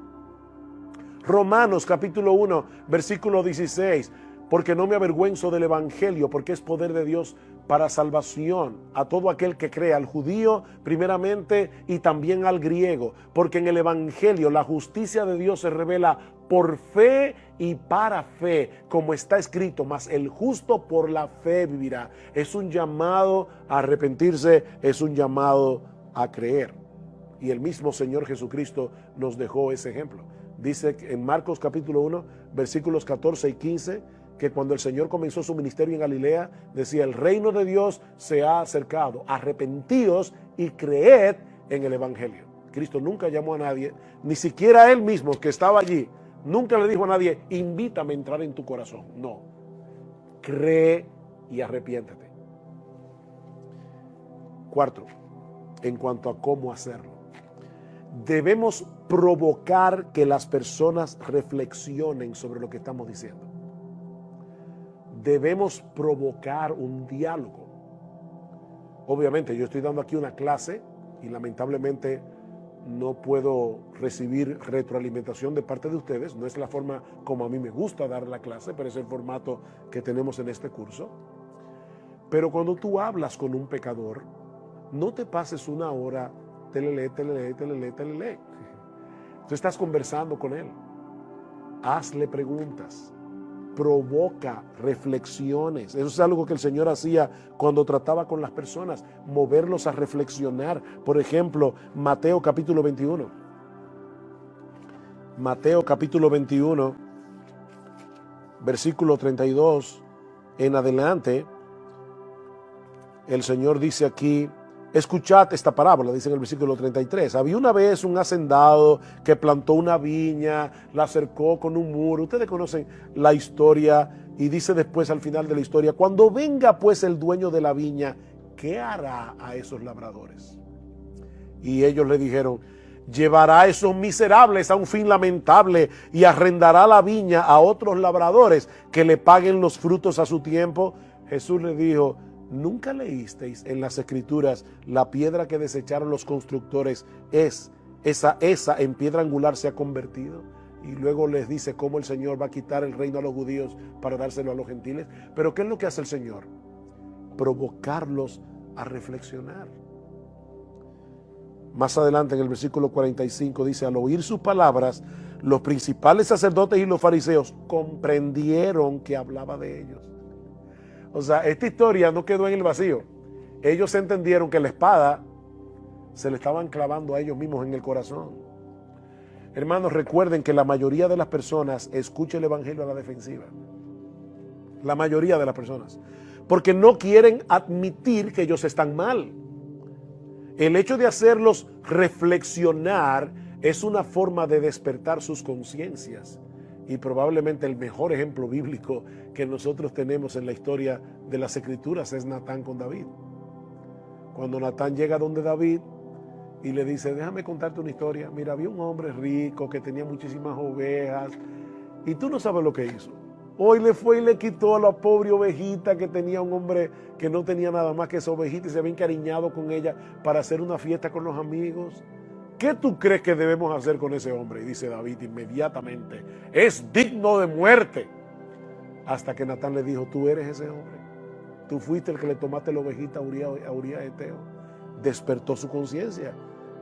Romanos capítulo 1, versículo 16. Porque no me avergüenzo del evangelio, porque es poder de Dios para salvación a todo aquel que cree, al judío primeramente y también al griego, porque en el evangelio la justicia de Dios se revela por fe y para fe, como está escrito, mas el justo por la fe vivirá. Es un llamado a arrepentirse, es un llamado a creer. Y el mismo Señor Jesucristo nos dejó ese ejemplo. Dice en Marcos capítulo 1, versículos 14 y 15, que cuando el Señor comenzó su ministerio en Galilea, decía, el reino de Dios se ha acercado, arrepentíos y creed en el evangelio. Cristo nunca llamó a nadie, ni siquiera él mismo que estaba allí, nunca le dijo a nadie, invítame a entrar en tu corazón. No, cree y arrepiéntete. Cuarto, en cuanto a cómo hacerlo, debemos provocar que las personas reflexionen sobre lo que estamos diciendo. Debemos provocar un diálogo. Obviamente yo estoy dando aquí una clase y lamentablemente no puedo recibir retroalimentación de parte de ustedes. No es la forma como a mí me gusta dar la clase, pero es el formato que tenemos en este curso. Pero cuando tú hablas con un pecador, no te pases una hora, telele. Tú estás conversando con él. Hazle preguntas. Provoca reflexiones. Eso es algo que el Señor hacía cuando trataba con las personas, moverlos a reflexionar. Por ejemplo, Mateo capítulo 21. Mateo capítulo 21, versículo 32 en adelante, el Señor dice aquí, escuchad esta parábola, dice en el versículo 33. Había una vez un hacendado que plantó una viña, la cercó con un muro. Ustedes conocen la historia y dice después al final de la historia, cuando venga pues el dueño de la viña, ¿qué hará a esos labradores? Y ellos le dijeron, llevará a esos miserables a un fin lamentable y arrendará la viña a otros labradores que le paguen los frutos a su tiempo. Jesús le dijo, ¿nunca leísteis en las Escrituras la piedra que desecharon los constructores esa en piedra angular se ha convertido? Y luego les dice cómo el Señor va a quitar el reino a los judíos para dárselo a los gentiles. Pero ¿qué es lo que hace el Señor? Provocarlos a reflexionar. Más adelante en el versículo 45 dice, al oír sus palabras, los principales sacerdotes y los fariseos comprendieron que hablaba de ellos. O sea, esta historia no quedó en el vacío. Ellos entendieron que la espada se le estaban clavando a ellos mismos en el corazón. Hermanos, recuerden que la mayoría de las personas escucha el evangelio a la defensiva. La mayoría de las personas. Porque no quieren admitir que ellos están mal. El hecho de hacerlos reflexionar es una forma de despertar sus conciencias. Y probablemente el mejor ejemplo bíblico que nosotros tenemos en la historia de las Escrituras es Natán con David. Cuando Natán llega donde David y le dice, déjame contarte una historia. Mira, había un hombre rico que tenía muchísimas ovejas y tú no sabes lo que hizo. Hoy le fue y le quitó a la pobre ovejita que tenía un hombre que no tenía nada más que esa ovejita y se había encariñado con ella para hacer una fiesta con los amigos. ¿Qué tú crees que debemos hacer con ese hombre? Y dice David inmediatamente, es digno de muerte. Hasta que Natán le dijo, tú eres ese hombre. Tú fuiste el que le tomaste la ovejita a Urías Eteo. Despertó su conciencia.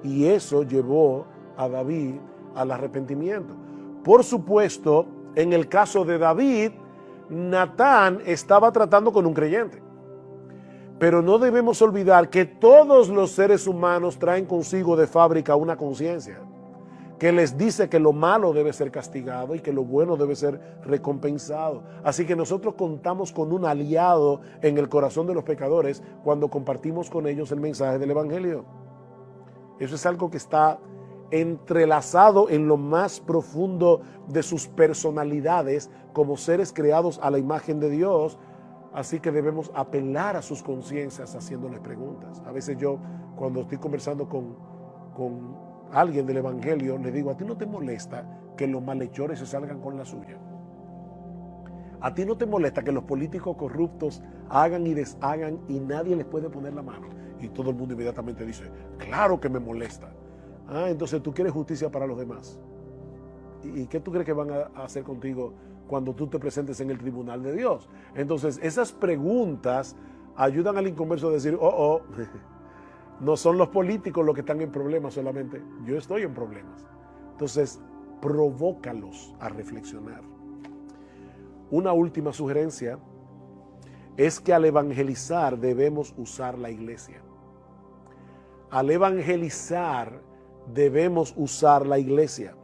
Y eso llevó a David al arrepentimiento. Por supuesto, en el caso de David, Natán estaba tratando con un creyente. Pero no debemos olvidar que todos los seres humanos traen consigo de fábrica una conciencia. que les dice que lo malo debe ser castigado y que lo bueno debe ser recompensado. Así que nosotros contamos con un aliado en el corazón de los pecadores cuando compartimos con ellos el mensaje del Evangelio. Eso es algo que está entrelazado en lo más profundo de sus personalidades como seres creados a la imagen de Dios. Así que debemos apelar a sus conciencias haciéndoles preguntas. A veces yo, cuando estoy conversando con alguien del Evangelio, le digo: ¿a ti no te molesta que los malhechores se salgan con la suya? ¿A ti no te molesta que los políticos corruptos hagan y deshagan y nadie les puede poner la mano? Y todo el mundo inmediatamente dice: claro que me molesta. Entonces tú quieres justicia para los demás. ¿Y qué tú crees que van a hacer contigo cuando tú te presentes en el tribunal de Dios? Entonces esas preguntas ayudan al inconverso a decir: no son los políticos los que están en problemas solamente, yo estoy en problemas. Entonces, provócalos a reflexionar. Una última sugerencia es que al evangelizar debemos usar la iglesia. Al evangelizar debemos usar la iglesia.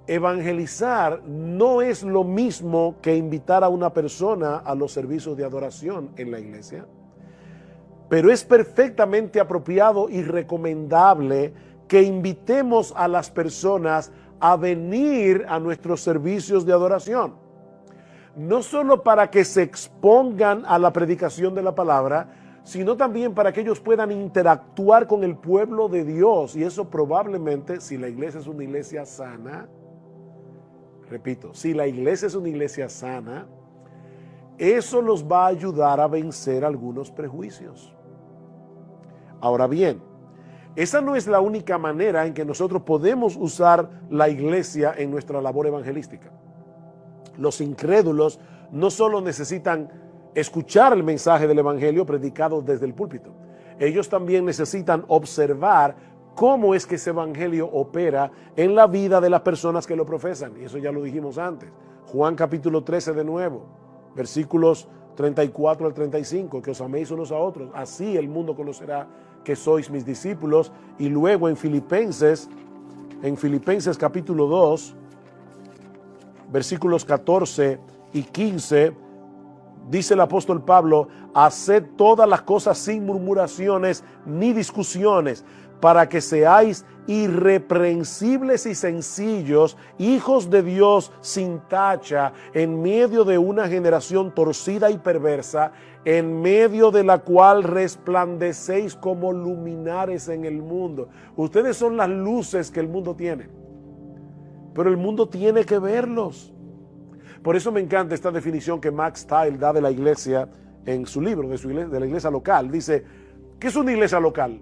Evangelizar no es lo mismo que invitar a una persona a los servicios de adoración en la iglesia, pero es perfectamente apropiado y recomendable que invitemos a las personas a venir a nuestros servicios de adoración. No solo para que se expongan a la predicación de la palabra, sino también para que ellos puedan interactuar con el pueblo de Dios. Y eso probablemente, si la iglesia es una iglesia sana, repito, si la iglesia es una iglesia sana, eso los va a ayudar a vencer algunos prejuicios. Ahora bien, esa no es la única manera en que nosotros podemos usar la iglesia en nuestra labor evangelística. Los incrédulos no solo necesitan escuchar el mensaje del evangelio predicado desde el púlpito, ellos también necesitan observar cómo es que ese evangelio opera en la vida de las personas que lo profesan. Y eso ya lo dijimos antes. Juan capítulo 13 de nuevo, versículos 34 al 35, que os améis unos a otros, así el mundo conocerá que sois mis discípulos. Y luego en Filipenses capítulo 2, versículos 14 y 15, dice el apóstol Pablo: haced todas las cosas sin murmuraciones ni discusiones, para que seáis irreprensibles y sencillos, hijos de Dios sin tacha, en medio de una generación torcida y perversa, en medio de la cual resplandecéis como luminares en el mundo. Ustedes son las luces que el mundo tiene, pero el mundo tiene que verlos. Por eso me encanta esta definición que Max Stiles da de la iglesia en su libro, de la iglesia local. Dice: ¿qué es una iglesia local?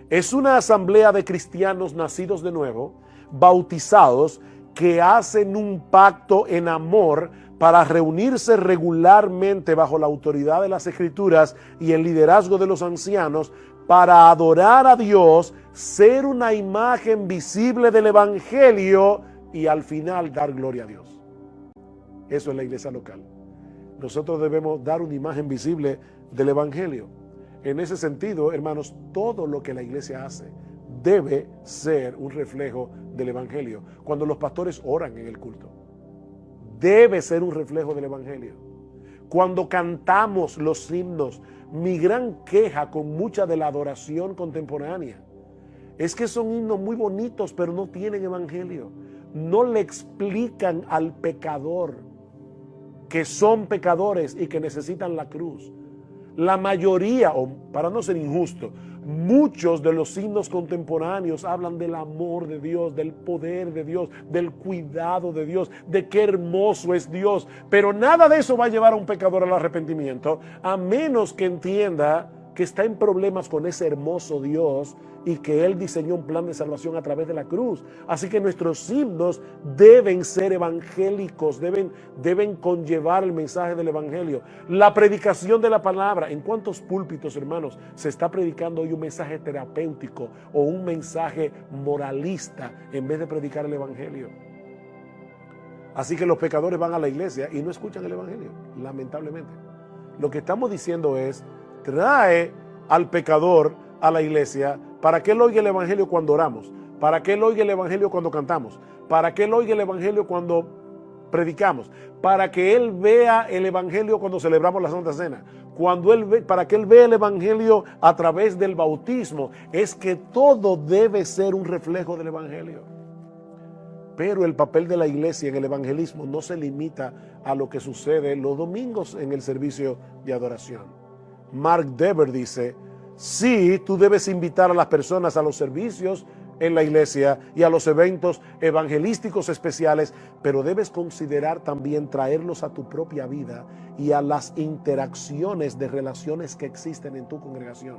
Es una asamblea de cristianos nacidos de nuevo, bautizados, que hacen un pacto en amor para reunirse regularmente bajo la autoridad de las Escrituras y el liderazgo de los ancianos para adorar a Dios, ser una imagen visible del Evangelio y al final dar gloria a Dios. Eso es la iglesia local. Nosotros debemos dar una imagen visible del Evangelio. En ese sentido, hermanos, todo lo que la iglesia hace debe ser un reflejo del Evangelio. Cuando los pastores oran en el culto, debe ser un reflejo del Evangelio. Cuando cantamos los himnos, mi gran queja con mucha de la adoración contemporánea es que son himnos muy bonitos, pero no tienen Evangelio. No le explican al pecador que son pecadores y que necesitan la cruz. La mayoría, o para no ser injusto, muchos de los himnos contemporáneos hablan del amor de Dios, del poder de Dios, del cuidado de Dios, de qué hermoso es Dios. Pero nada de eso va a llevar a un pecador al arrepentimiento, a menos que entienda que está en problemas con ese hermoso Dios y que Él diseñó un plan de salvación a través de la cruz. Así que nuestros himnos deben ser evangélicos, deben conllevar el mensaje del evangelio. La predicación de la palabra. ¿En cuántos púlpitos, hermanos, se está predicando hoy un mensaje terapéutico o un mensaje moralista en vez de predicar el evangelio? Así que los pecadores van a la iglesia y no escuchan el evangelio, lamentablemente. Lo que estamos diciendo es: trae al pecador a la iglesia para que él oiga el evangelio cuando oramos, para que Él oiga el Evangelio cuando cantamos, para que Él oiga el Evangelio cuando predicamos, para que Él vea el Evangelio cuando celebramos la Santa Cena, para que Él vea el Evangelio a través del bautismo. Es que todo debe ser un reflejo del Evangelio. Pero el papel de la iglesia en el evangelismo no se limita a lo que sucede los domingos en el servicio de adoración. Mark Dever dice: sí, tú debes invitar a las personas a los servicios en la iglesia y a los eventos evangelísticos especiales, pero debes considerar también traerlos a tu propia vida y a las interacciones de relaciones que existen en tu congregación.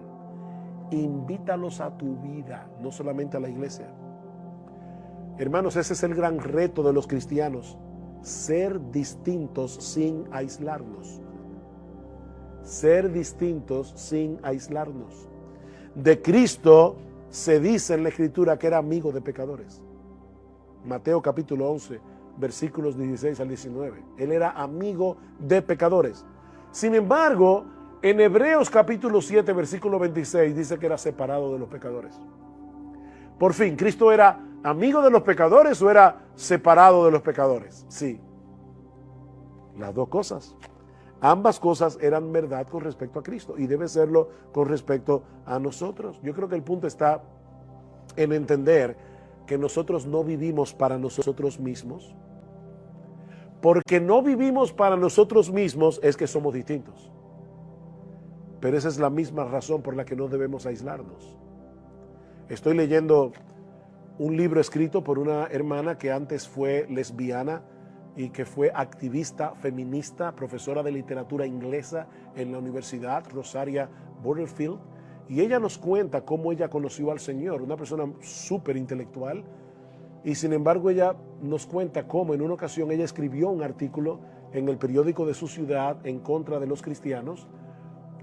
Invítalos a tu vida, no solamente a la iglesia. Hermanos, ese es el gran reto de los cristianos: ser distintos sin aislarnos. Ser distintos sin aislarnos. De Cristo se dice en la Escritura que era amigo de pecadores. Mateo capítulo 11, versículos 16 al 19. Él era amigo de pecadores. Sin embargo, en Hebreos capítulo 7, versículo 26, dice que era separado de los pecadores. Por fin, ¿Cristo era amigo de los pecadores o era separado de los pecadores? Sí, las dos cosas. Ambas cosas eran verdad con respecto a Cristo y debe serlo con respecto a nosotros. Yo creo que el punto está en entender que nosotros no vivimos para nosotros mismos. Porque no vivimos para nosotros mismos es que somos distintos. Pero esa es la misma razón por la que no debemos aislarnos. Estoy leyendo un libro escrito por una hermana que antes fue lesbiana y que fue activista feminista, profesora de literatura inglesa en la Universidad Rosaria Butterfield, y ella nos cuenta cómo ella conoció al Señor, una persona súper intelectual, y sin embargo ella nos cuenta cómo en una ocasión ella escribió un artículo en el periódico de su ciudad en contra de los cristianos.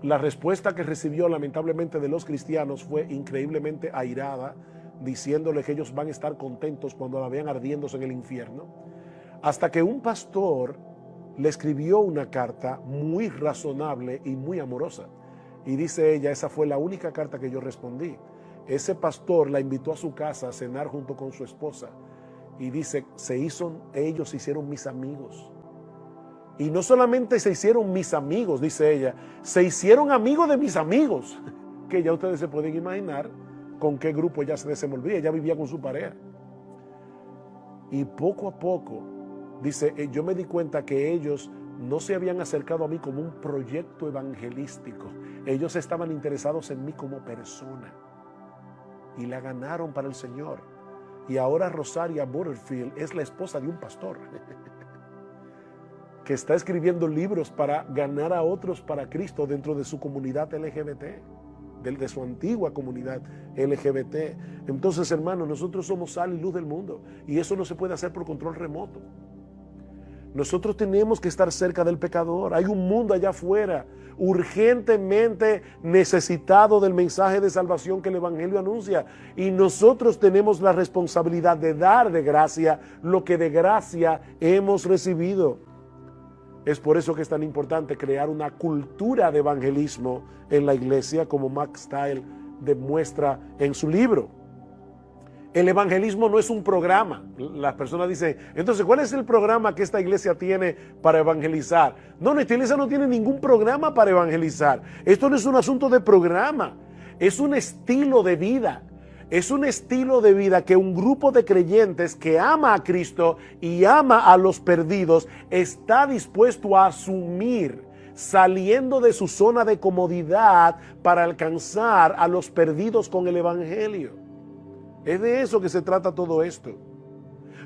La respuesta que recibió lamentablemente de los cristianos fue increíblemente airada, diciéndole que ellos van a estar contentos cuando la vean ardiéndose en el infierno. Hasta que un pastor le escribió una carta muy razonable y muy amorosa. Y dice ella: esa fue la única carta que yo respondí. Ese pastor la invitó a su casa a cenar junto con su esposa. Y dice: ellos se hicieron mis amigos. Y no solamente se hicieron mis amigos, dice ella, se hicieron amigos de mis amigos. Que ya ustedes se pueden imaginar con qué grupo ella se desenvolvía. Ella vivía con su pareja. Y poco a poco, dice, yo me di cuenta que ellos no se habían acercado a mí como un proyecto evangelístico. Ellos estaban interesados en mí como persona. Y la ganaron para el Señor. Y ahora Rosaria Butterfield es la esposa de un pastor que está escribiendo libros para ganar a otros para Cristo dentro de su comunidad LGBT, de su antigua comunidad LGBT. Entonces, hermanos, nosotros somos sal y luz del mundo, y eso no se puede hacer por control remoto. Nosotros tenemos que estar cerca del pecador. Hay un mundo allá afuera urgentemente necesitado del mensaje de salvación que el Evangelio anuncia, y nosotros tenemos la responsabilidad de dar de gracia lo que de gracia hemos recibido. Es por eso que es tan importante crear una cultura de evangelismo en la iglesia, como Max Stiles demuestra en su libro. El evangelismo no es un programa. Las personas dicen: entonces, ¿cuál es el programa que esta iglesia tiene para evangelizar? No, esta iglesia no tiene ningún programa para evangelizar. Esto no es un asunto de programa, es un estilo de vida. Es un estilo de vida que un grupo de creyentes que ama a Cristo y ama a los perdidos está dispuesto a asumir, saliendo de su zona de comodidad para alcanzar a los perdidos con el Evangelio. Es de eso que se trata todo esto.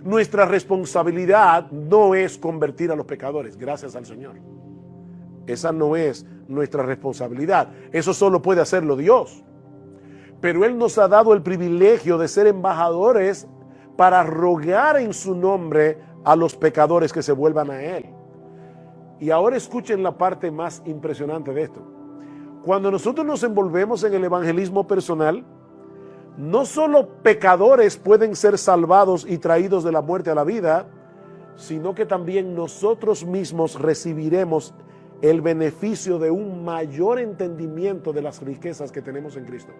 Nuestra responsabilidad no es convertir a los pecadores, gracias al Señor. Esa no es nuestra responsabilidad. Eso solo puede hacerlo Dios. Pero Él nos ha dado el privilegio de ser embajadores para rogar en su nombre a los pecadores que se vuelvan a Él. Y ahora escuchen la parte más impresionante de esto. Cuando nosotros nos envolvemos en el evangelismo personal, no solo pecadores pueden ser salvados y traídos de la muerte a la vida, sino que también nosotros mismos recibiremos el beneficio de un mayor entendimiento de las riquezas que tenemos en Cristo.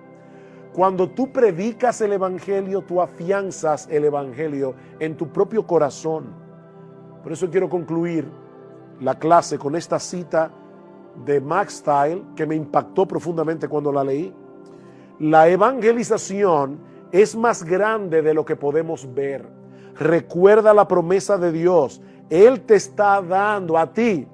Cuando tú predicas el Evangelio, tú afianzas el Evangelio en tu propio corazón. Por eso quiero concluir la clase con esta cita de Max Style que me impactó profundamente cuando la leí. La evangelización es más grande de lo que podemos ver. Recuerda la promesa de Dios. Él te está dando a ti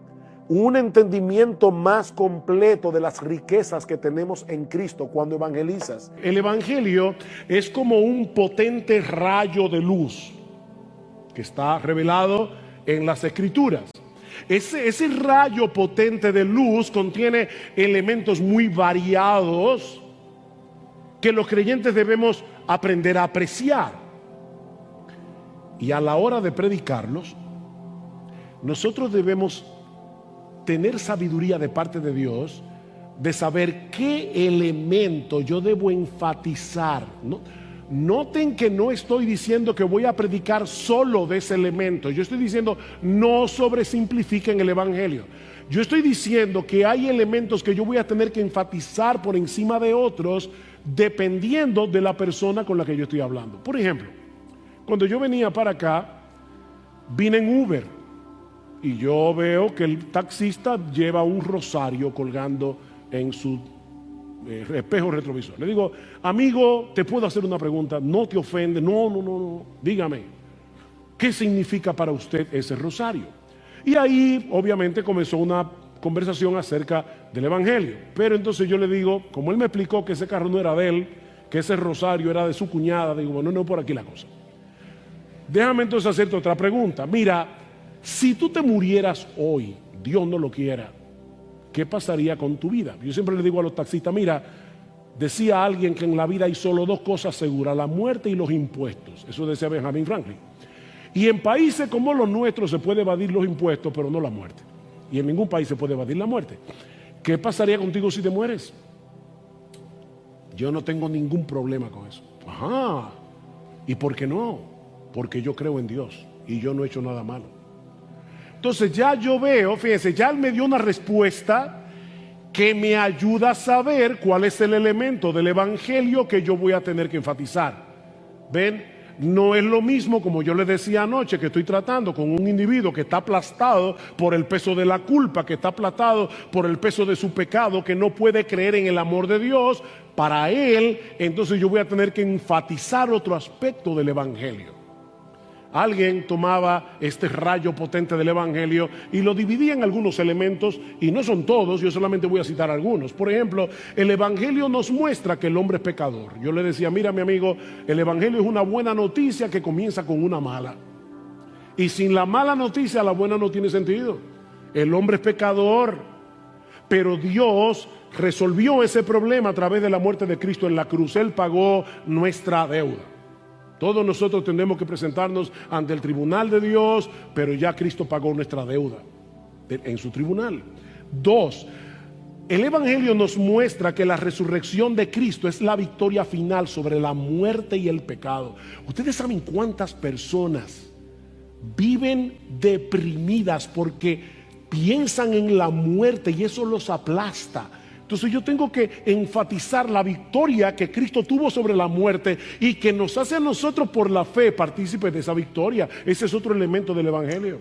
un entendimiento más completo de las riquezas que tenemos en Cristo cuando evangelizas. El evangelio es como un potente rayo de luz que está revelado en las Escrituras. Ese rayo potente de luz contiene elementos muy variados que los creyentes debemos aprender a apreciar. Y a la hora de predicarlos, nosotros debemos tener sabiduría de parte de Dios, de saber qué elemento yo debo enfatizar. Noten que no estoy diciendo que voy a predicar solo de ese elemento. Yo estoy diciendo no sobresimplifiquen el evangelio. Yo estoy diciendo que hay elementos que yo voy a tener que enfatizar por encima de otros dependiendo de la persona con la que yo estoy hablando. Por ejemplo, cuando yo venía para acá, vine en Uber. Y yo veo que el taxista lleva un rosario colgando en su espejo retrovisor. Le digo, amigo, ¿te puedo hacer una pregunta? ¿No te ofende? No. Dígame, ¿qué significa para usted ese rosario? Y ahí, obviamente, comenzó una conversación acerca del evangelio. Pero entonces yo le digo, como él me explicó que ese carro no era de él, que ese rosario era de su cuñada, digo, bueno, no por aquí la cosa. Déjame entonces hacerte otra pregunta. Mira, si tú te murieras hoy, Dios no lo quiera, ¿qué pasaría con tu vida? Yo siempre le digo a los taxistas, mira, decía alguien que en la vida hay solo dos cosas seguras, la muerte y los impuestos. Eso decía Benjamin Franklin. Y en países como los nuestros se puede evadir los impuestos, pero no la muerte. Y en ningún país se puede evadir la muerte. ¿Qué pasaría contigo si te mueres? Yo no tengo ningún problema con eso. Ajá. ¿Y por qué no? Porque yo creo en Dios y yo no he hecho nada malo. Entonces ya yo veo, fíjense, ya él me dio una respuesta que me ayuda a saber cuál es el elemento del evangelio que yo voy a tener que enfatizar. ¿Ven? No es lo mismo, como yo les decía anoche, que estoy tratando con un individuo que está aplastado por el peso de la culpa, que está aplastado por el peso de su pecado, que no puede creer en el amor de Dios. Para él, entonces yo voy a tener que enfatizar otro aspecto del evangelio. Alguien tomaba este rayo potente del evangelio y lo dividía en algunos elementos, y no son todos, yo solamente voy a citar algunos. Por ejemplo, el evangelio nos muestra que el hombre es pecador. Yo le decía, mira mi amigo, el evangelio es una buena noticia que comienza con una mala, y sin la mala noticia la buena no tiene sentido. El hombre es pecador, pero Dios resolvió ese problema a través de la muerte de Cristo en la cruz. Él pagó nuestra deuda. Todos nosotros tenemos que presentarnos ante el tribunal de Dios, pero ya Cristo pagó nuestra deuda en su tribunal. 2, el evangelio nos muestra que la resurrección de Cristo es la victoria final sobre la muerte y el pecado. Ustedes saben cuántas personas viven deprimidas porque piensan en la muerte y eso los aplasta. Entonces yo tengo que enfatizar la victoria que Cristo tuvo sobre la muerte y que nos hace a nosotros por la fe partícipes de esa victoria. Ese es otro elemento del evangelio.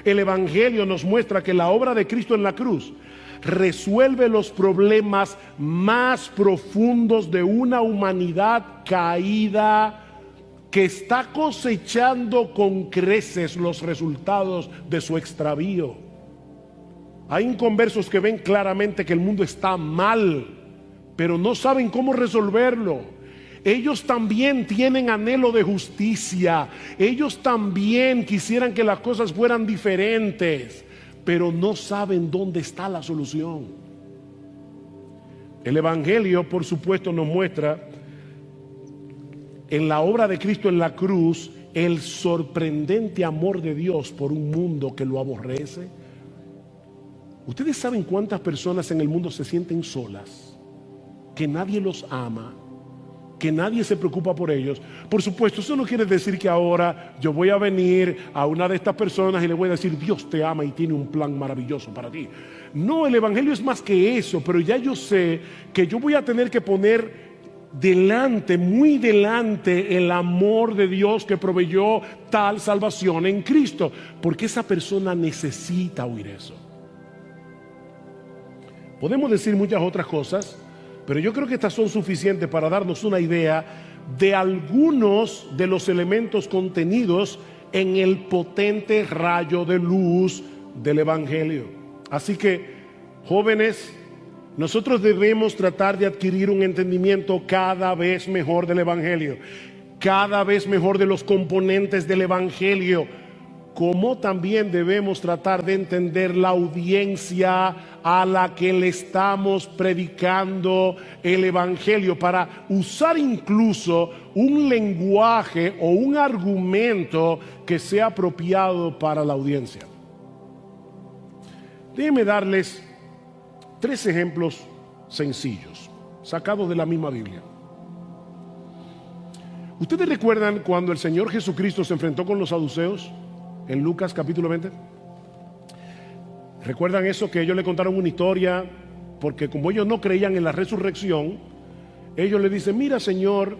El evangelio nos muestra que la obra de Cristo en la cruz resuelve los problemas más profundos de una humanidad caída que está cosechando con creces los resultados de su extravío. Hay inconversos que ven claramente que el mundo está mal, pero no saben cómo resolverlo. Ellos también tienen anhelo de justicia. Ellos también quisieran que las cosas fueran diferentes, pero no saben dónde está la solución. El evangelio, por supuesto, nos muestra en la obra de Cristo en la cruz el sorprendente amor de Dios por un mundo que lo aborrece. Ustedes saben cuántas personas en el mundo se sienten solas, que nadie los ama, que nadie se preocupa por ellos. Por supuesto, eso no quiere decir que ahora yo voy a venir a una de estas personas y le voy a decir, Dios te ama y tiene un plan maravilloso para ti. No, el evangelio es más que eso, pero ya yo sé que yo voy a tener que poner delante, muy delante, el amor de Dios que proveyó tal salvación en Cristo, porque esa persona necesita oír eso. Podemos decir muchas otras cosas, pero yo creo que estas son suficientes para darnos una idea de algunos de los elementos contenidos en el potente rayo de luz del Evangelio. Así que, jóvenes, nosotros debemos tratar de adquirir un entendimiento cada vez mejor del Evangelio, cada vez mejor de los componentes del Evangelio, como también debemos tratar de entender la audiencia a la que le estamos predicando el Evangelio, para usar incluso un lenguaje o un argumento que sea apropiado para la audiencia. Déjenme darles 3 ejemplos sencillos, sacados de la misma Biblia. ¿Ustedes recuerdan cuando el Señor Jesucristo se enfrentó con los saduceos en Lucas capítulo 20? ¿Recuerdan eso? Que ellos le contaron una historia, porque como ellos no creían en la resurrección, ellos le dicen: mira, Señor,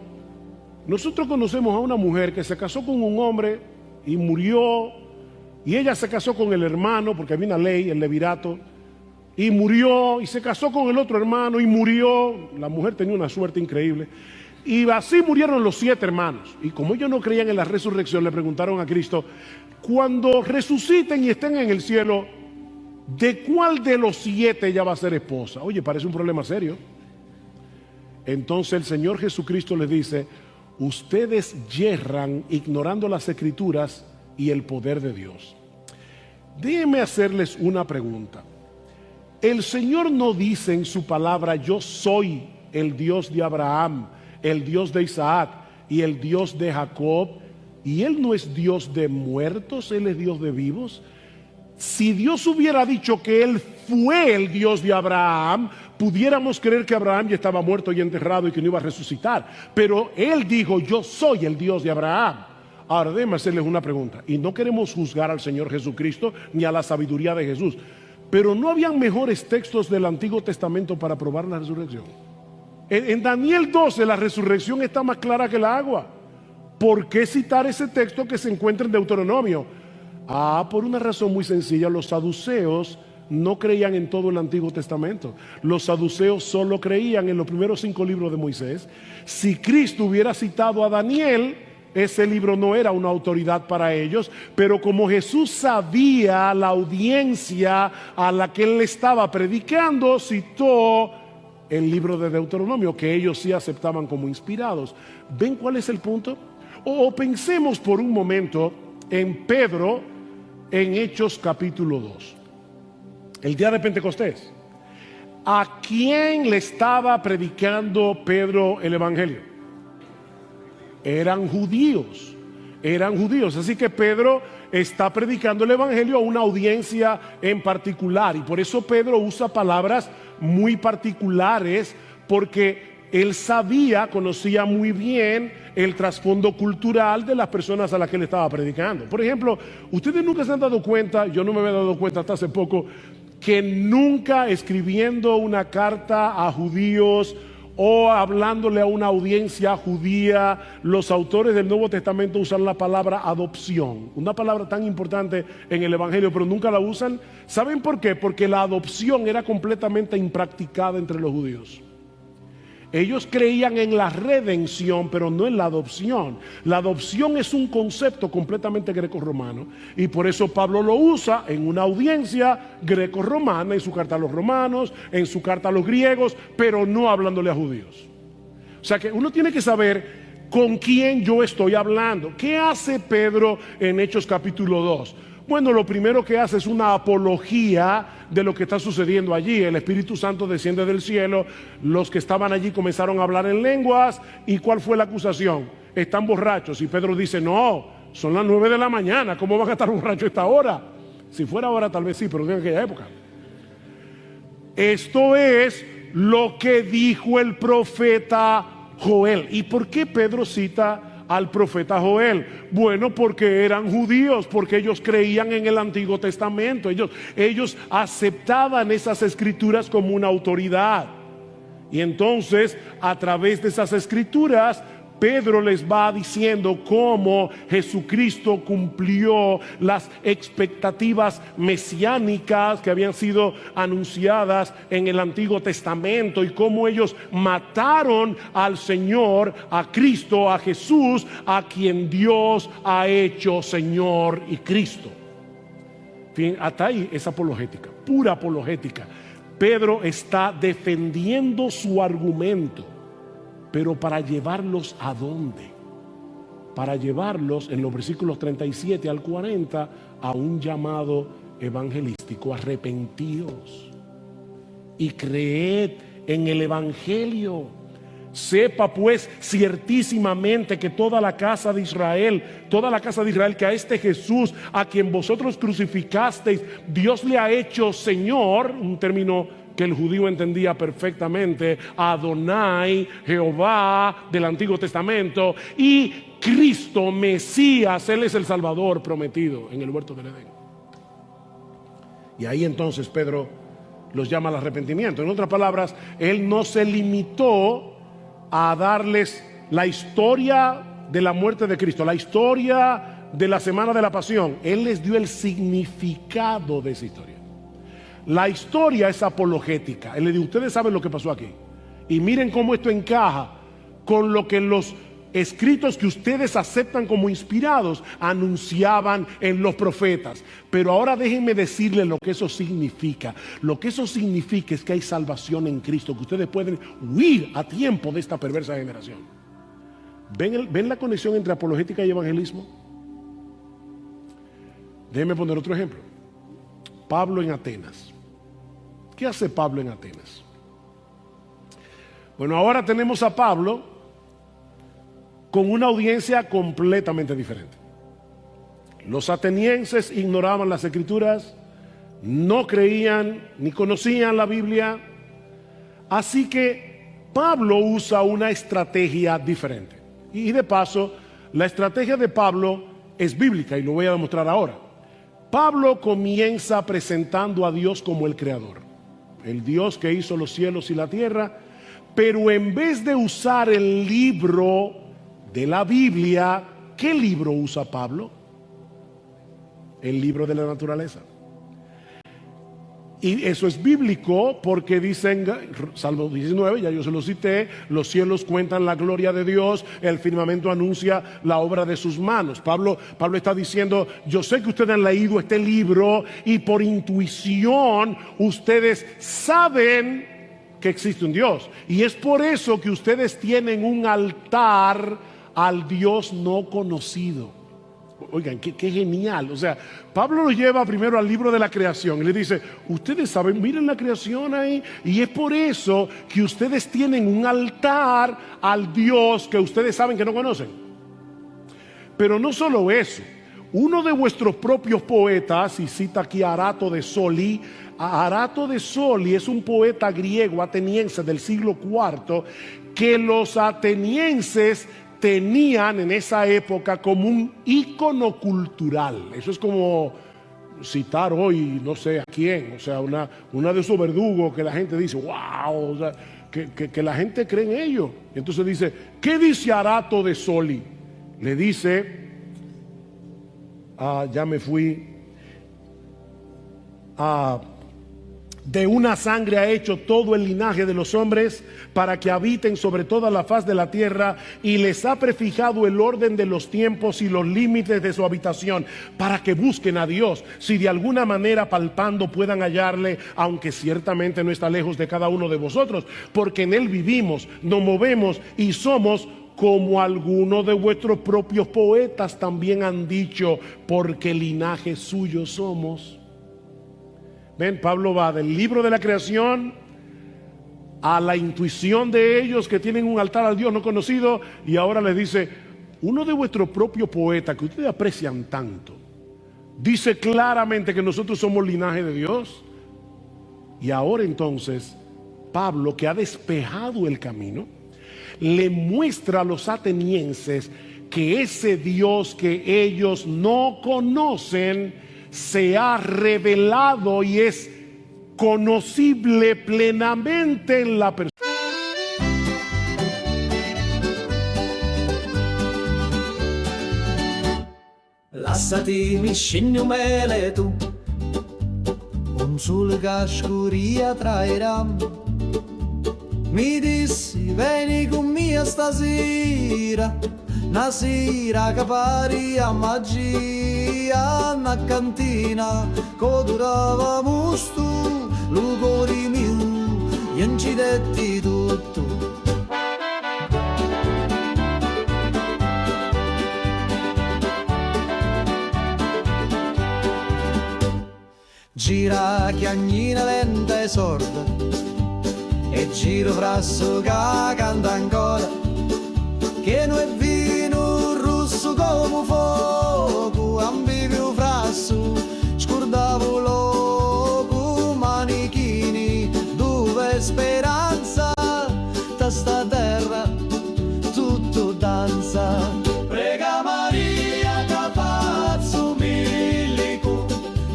nosotros conocemos a una mujer que se casó con un hombre y murió, y ella se casó con el hermano, porque había una ley, el levirato, y murió, y se casó con el otro hermano y murió. La mujer tenía una suerte increíble, y así murieron los 7 hermanos. Y como ellos no creían en la resurrección, le preguntaron a Cristo: cuando resuciten y estén en el cielo, ¿de cuál de los 7 ella va a ser esposa? Oye, parece un problema serio. Entonces el Señor Jesucristo les dice: ustedes yerran ignorando las Escrituras y el poder de Dios. Déjenme hacerles una pregunta. El Señor no dice en su palabra: yo soy el Dios de Abraham, el Dios de Isaac y el Dios de Jacob, y Él no es Dios de muertos, Él es Dios de vivos. Si Dios hubiera dicho que Él fue el Dios de Abraham, pudiéramos creer que Abraham ya estaba muerto y enterrado y que no iba a resucitar. Pero Él dijo: yo soy el Dios de Abraham. Ahora déjenme hacerles una pregunta, y no queremos juzgar al Señor Jesucristo ni a la sabiduría de Jesús, pero ¿no habían mejores textos del Antiguo Testamento para probar la resurrección? En Daniel 12 la resurrección está más clara que el agua. ¿Por qué citar ese texto que se encuentra en Deuteronomio? Por una razón muy sencilla: los saduceos no creían en todo el Antiguo Testamento. Los saduceos solo creían en los primeros 5 libros de Moisés. Si Cristo hubiera citado a Daniel, ese libro no era una autoridad para ellos, pero como Jesús sabía la audiencia a la que Él estaba predicando, citó el libro de Deuteronomio, que ellos sí aceptaban como inspirados. ¿Ven cuál es el punto? O pensemos por un momento en Pedro en Hechos capítulo 2, el día de Pentecostés. ¿A quién le estaba predicando Pedro el Evangelio? Eran judíos, así que Pedro está predicando el Evangelio a una audiencia en particular, y por eso Pedro usa palabras muy particulares, porque él conocía muy bien el trasfondo cultural de las personas a las que le estaba predicando. Por ejemplo, ustedes nunca se han dado cuenta, yo no me había dado cuenta hasta hace poco, que nunca escribiendo una carta a judíos o hablándole a una audiencia judía, los autores del Nuevo Testamento usan la palabra adopción, una palabra tan importante en el Evangelio, pero nunca la usan. ¿Saben por qué? Porque la adopción era completamente impracticada entre los judíos. Ellos creían en la redención, pero no en la adopción. La adopción es un concepto completamente greco-romano, y por eso Pablo lo usa en una audiencia greco-romana, en su carta a los romanos, en su carta a los griegos, pero no hablándole a judíos. O sea que uno tiene que saber con quién yo estoy hablando. ¿Qué hace Pedro en Hechos capítulo 2? Bueno, lo primero que hace es una apología de lo que está sucediendo allí. El Espíritu Santo desciende del cielo, los que estaban allí comenzaron a hablar en lenguas. ¿Y cuál fue la acusación? Están borrachos. Y Pedro dice: no, son las 9 de la mañana, ¿cómo van a estar borrachos a esta hora? Si fuera ahora tal vez sí, pero en aquella época. Esto es lo que dijo el profeta Joel. ¿Y por qué Pedro cita al profeta Joel? Bueno, porque eran judíos, porque ellos creían en el Antiguo Testamento, ellos aceptaban esas escrituras como una autoridad. Y entonces, a través de esas escrituras, Pedro les va diciendo cómo Jesucristo cumplió las expectativas mesiánicas que habían sido anunciadas en el Antiguo Testamento y cómo ellos mataron al Señor, a Cristo, a Jesús, a quien Dios ha hecho Señor y Cristo. Bien, hasta ahí es apologética, pura apologética. Pedro está defendiendo su argumento. Pero para llevarlos ¿a dónde? Para llevarlos en los versículos 37 al 40 a un llamado evangelístico: arrepentíos y creed en el evangelio. Sepa pues ciertísimamente que toda la casa de Israel, que a este Jesús, a quien vosotros crucificasteis, Dios le ha hecho Señor, un término que el judío entendía perfectamente, Adonai, Jehová del Antiguo Testamento, y Cristo, Mesías, Él es el Salvador prometido en el huerto del Edén. Y ahí entonces Pedro los llama al arrepentimiento. En otras palabras, Él no se limitó a darles la historia de la muerte de Cristo, la historia de la semana de la pasión. Él les dio el significado de esa historia. La historia es apologética. Él le dijo: ustedes saben lo que pasó aquí, y miren cómo esto encaja con lo que los escritos que ustedes aceptan como inspirados anunciaban en los profetas. Pero ahora déjenme decirles lo que eso significa. Lo que eso significa es que hay salvación en Cristo, que ustedes pueden huir a tiempo de esta perversa generación. ¿Ven la conexión entre apologética y evangelismo? Déjenme poner otro ejemplo. Pablo en Atenas. ¿Qué hace Pablo en Atenas? Bueno, ahora tenemos a Pablo con una audiencia completamente diferente. Los atenienses ignoraban las escrituras, no creían ni conocían la Biblia, así que Pablo usa una estrategia diferente. Y de paso, la estrategia de Pablo es bíblica, y lo voy a demostrar ahora. Pablo comienza presentando a Dios como el creador, el Dios que hizo los cielos y la tierra, pero en vez de usar el libro de la Biblia, ¿qué libro usa Pablo? El libro de la naturaleza. Y eso es bíblico porque dicen, Salmo 19, ya yo se lo cité, los cielos cuentan la gloria de Dios, el firmamento anuncia la obra de sus manos. Pablo está diciendo: yo sé que ustedes han leído este libro y por intuición ustedes saben que existe un Dios. Y es por eso que ustedes tienen un altar al Dios no conocido. Oigan, qué genial. O sea, Pablo lo lleva primero al libro de la creación y le dice: ustedes saben, miren la creación ahí, y es por eso que ustedes tienen un altar al Dios que ustedes saben que no conocen. Pero no solo eso, uno de vuestros propios poetas, y cita aquí a Arato de Soli. Arato de Soli es un poeta griego ateniense del siglo IV que los atenienses tenían en esa época como un ícono cultural. Eso es como citar hoy, no sé a quién, o sea, una de esos verdugos que la gente dice: wow, o sea, que la gente cree en ellos. Y entonces dice: ¿qué dice Arato de Soli? Le dice, ya me fui, de una sangre ha hecho todo el linaje de los hombres para que habiten sobre toda la faz de la tierra, y les ha prefijado el orden de los tiempos y los límites de su habitación, para que busquen a Dios, si de alguna manera palpando puedan hallarle, aunque ciertamente no está lejos de cada uno de vosotros, porque en él vivimos, nos movemos y somos, como algunos de vuestros propios poetas también han dicho, porque linaje suyo somos. Ven, Pablo va del libro de la creación a la intuición de ellos que tienen un altar al Dios no conocido, y ahora les dice: uno de vuestros propios poetas que ustedes aprecian tanto dice claramente que nosotros somos linaje de Dios. Y ahora entonces Pablo, que ha despejado el camino, le muestra a los atenienses que ese Dios que ellos no conocen se ha revelado y es conocible plenamente en la persona. Lasciati mi scegli mele tu, un sole che scuria trairà. Mi dissi vieni con me stasera, una sera che pari a magia, una cantina che durava musto, lo cuore mio, io ci detti tutto. Gira chiagnina lenta e sorda, e giro frasso che canta ancora, che non è vino rosso come fuoco, ambiviu frasso, scordavo loco, manichini, dove speranza, da sta terra tutto danza. Prega Maria che pazzo milico,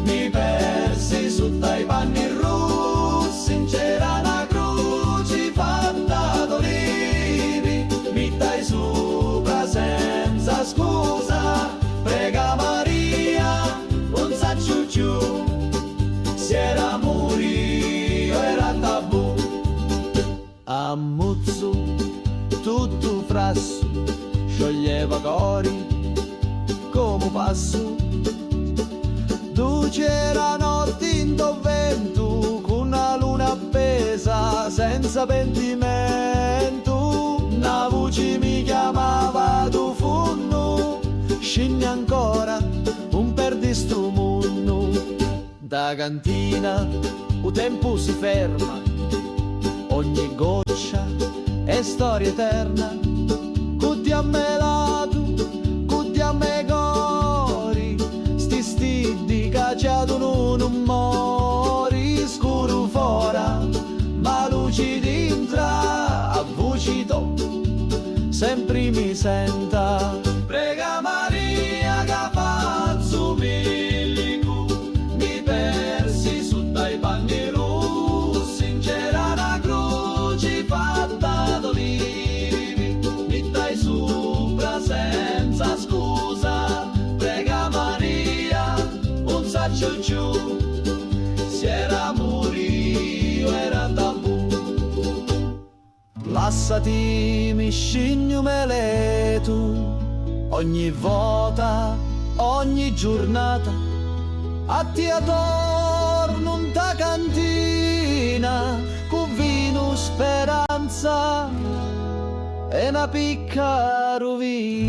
mi persi sotto i panni rossi, in c'era una croce fatta d'olivi, mi dai sopra senza scusa. Prega Maria, non sa ciucciù, se era morio era tabù. Ammuzzo tutto frasso, scioglieva cori come passo. Tu c'era notte in vento, con una luna appesa senza pentimento. Una voce mi chiamava tu funno, scendi ancora un perdi sto mondo. Da cantina il tempo si ferma, ogni goccia è storia eterna. Cutti a me lato, cutti a me cori, sti stidi cacciato non mori. Scuro fora, ma luci dentro, a voci to, sempre mi senta. Prega Maria che pazzo milico, mi persi sotto i panni rossi, in c'era una croce fatta d'olivi, mi dai sopra senza scusa. Prega Maria, non sa ciucciù, se era morio era tabù. Lasciati mi scegli mele tu, ogni volta, ogni giornata, a te attorno in ta cantina, con vino speranza e una picca rovina.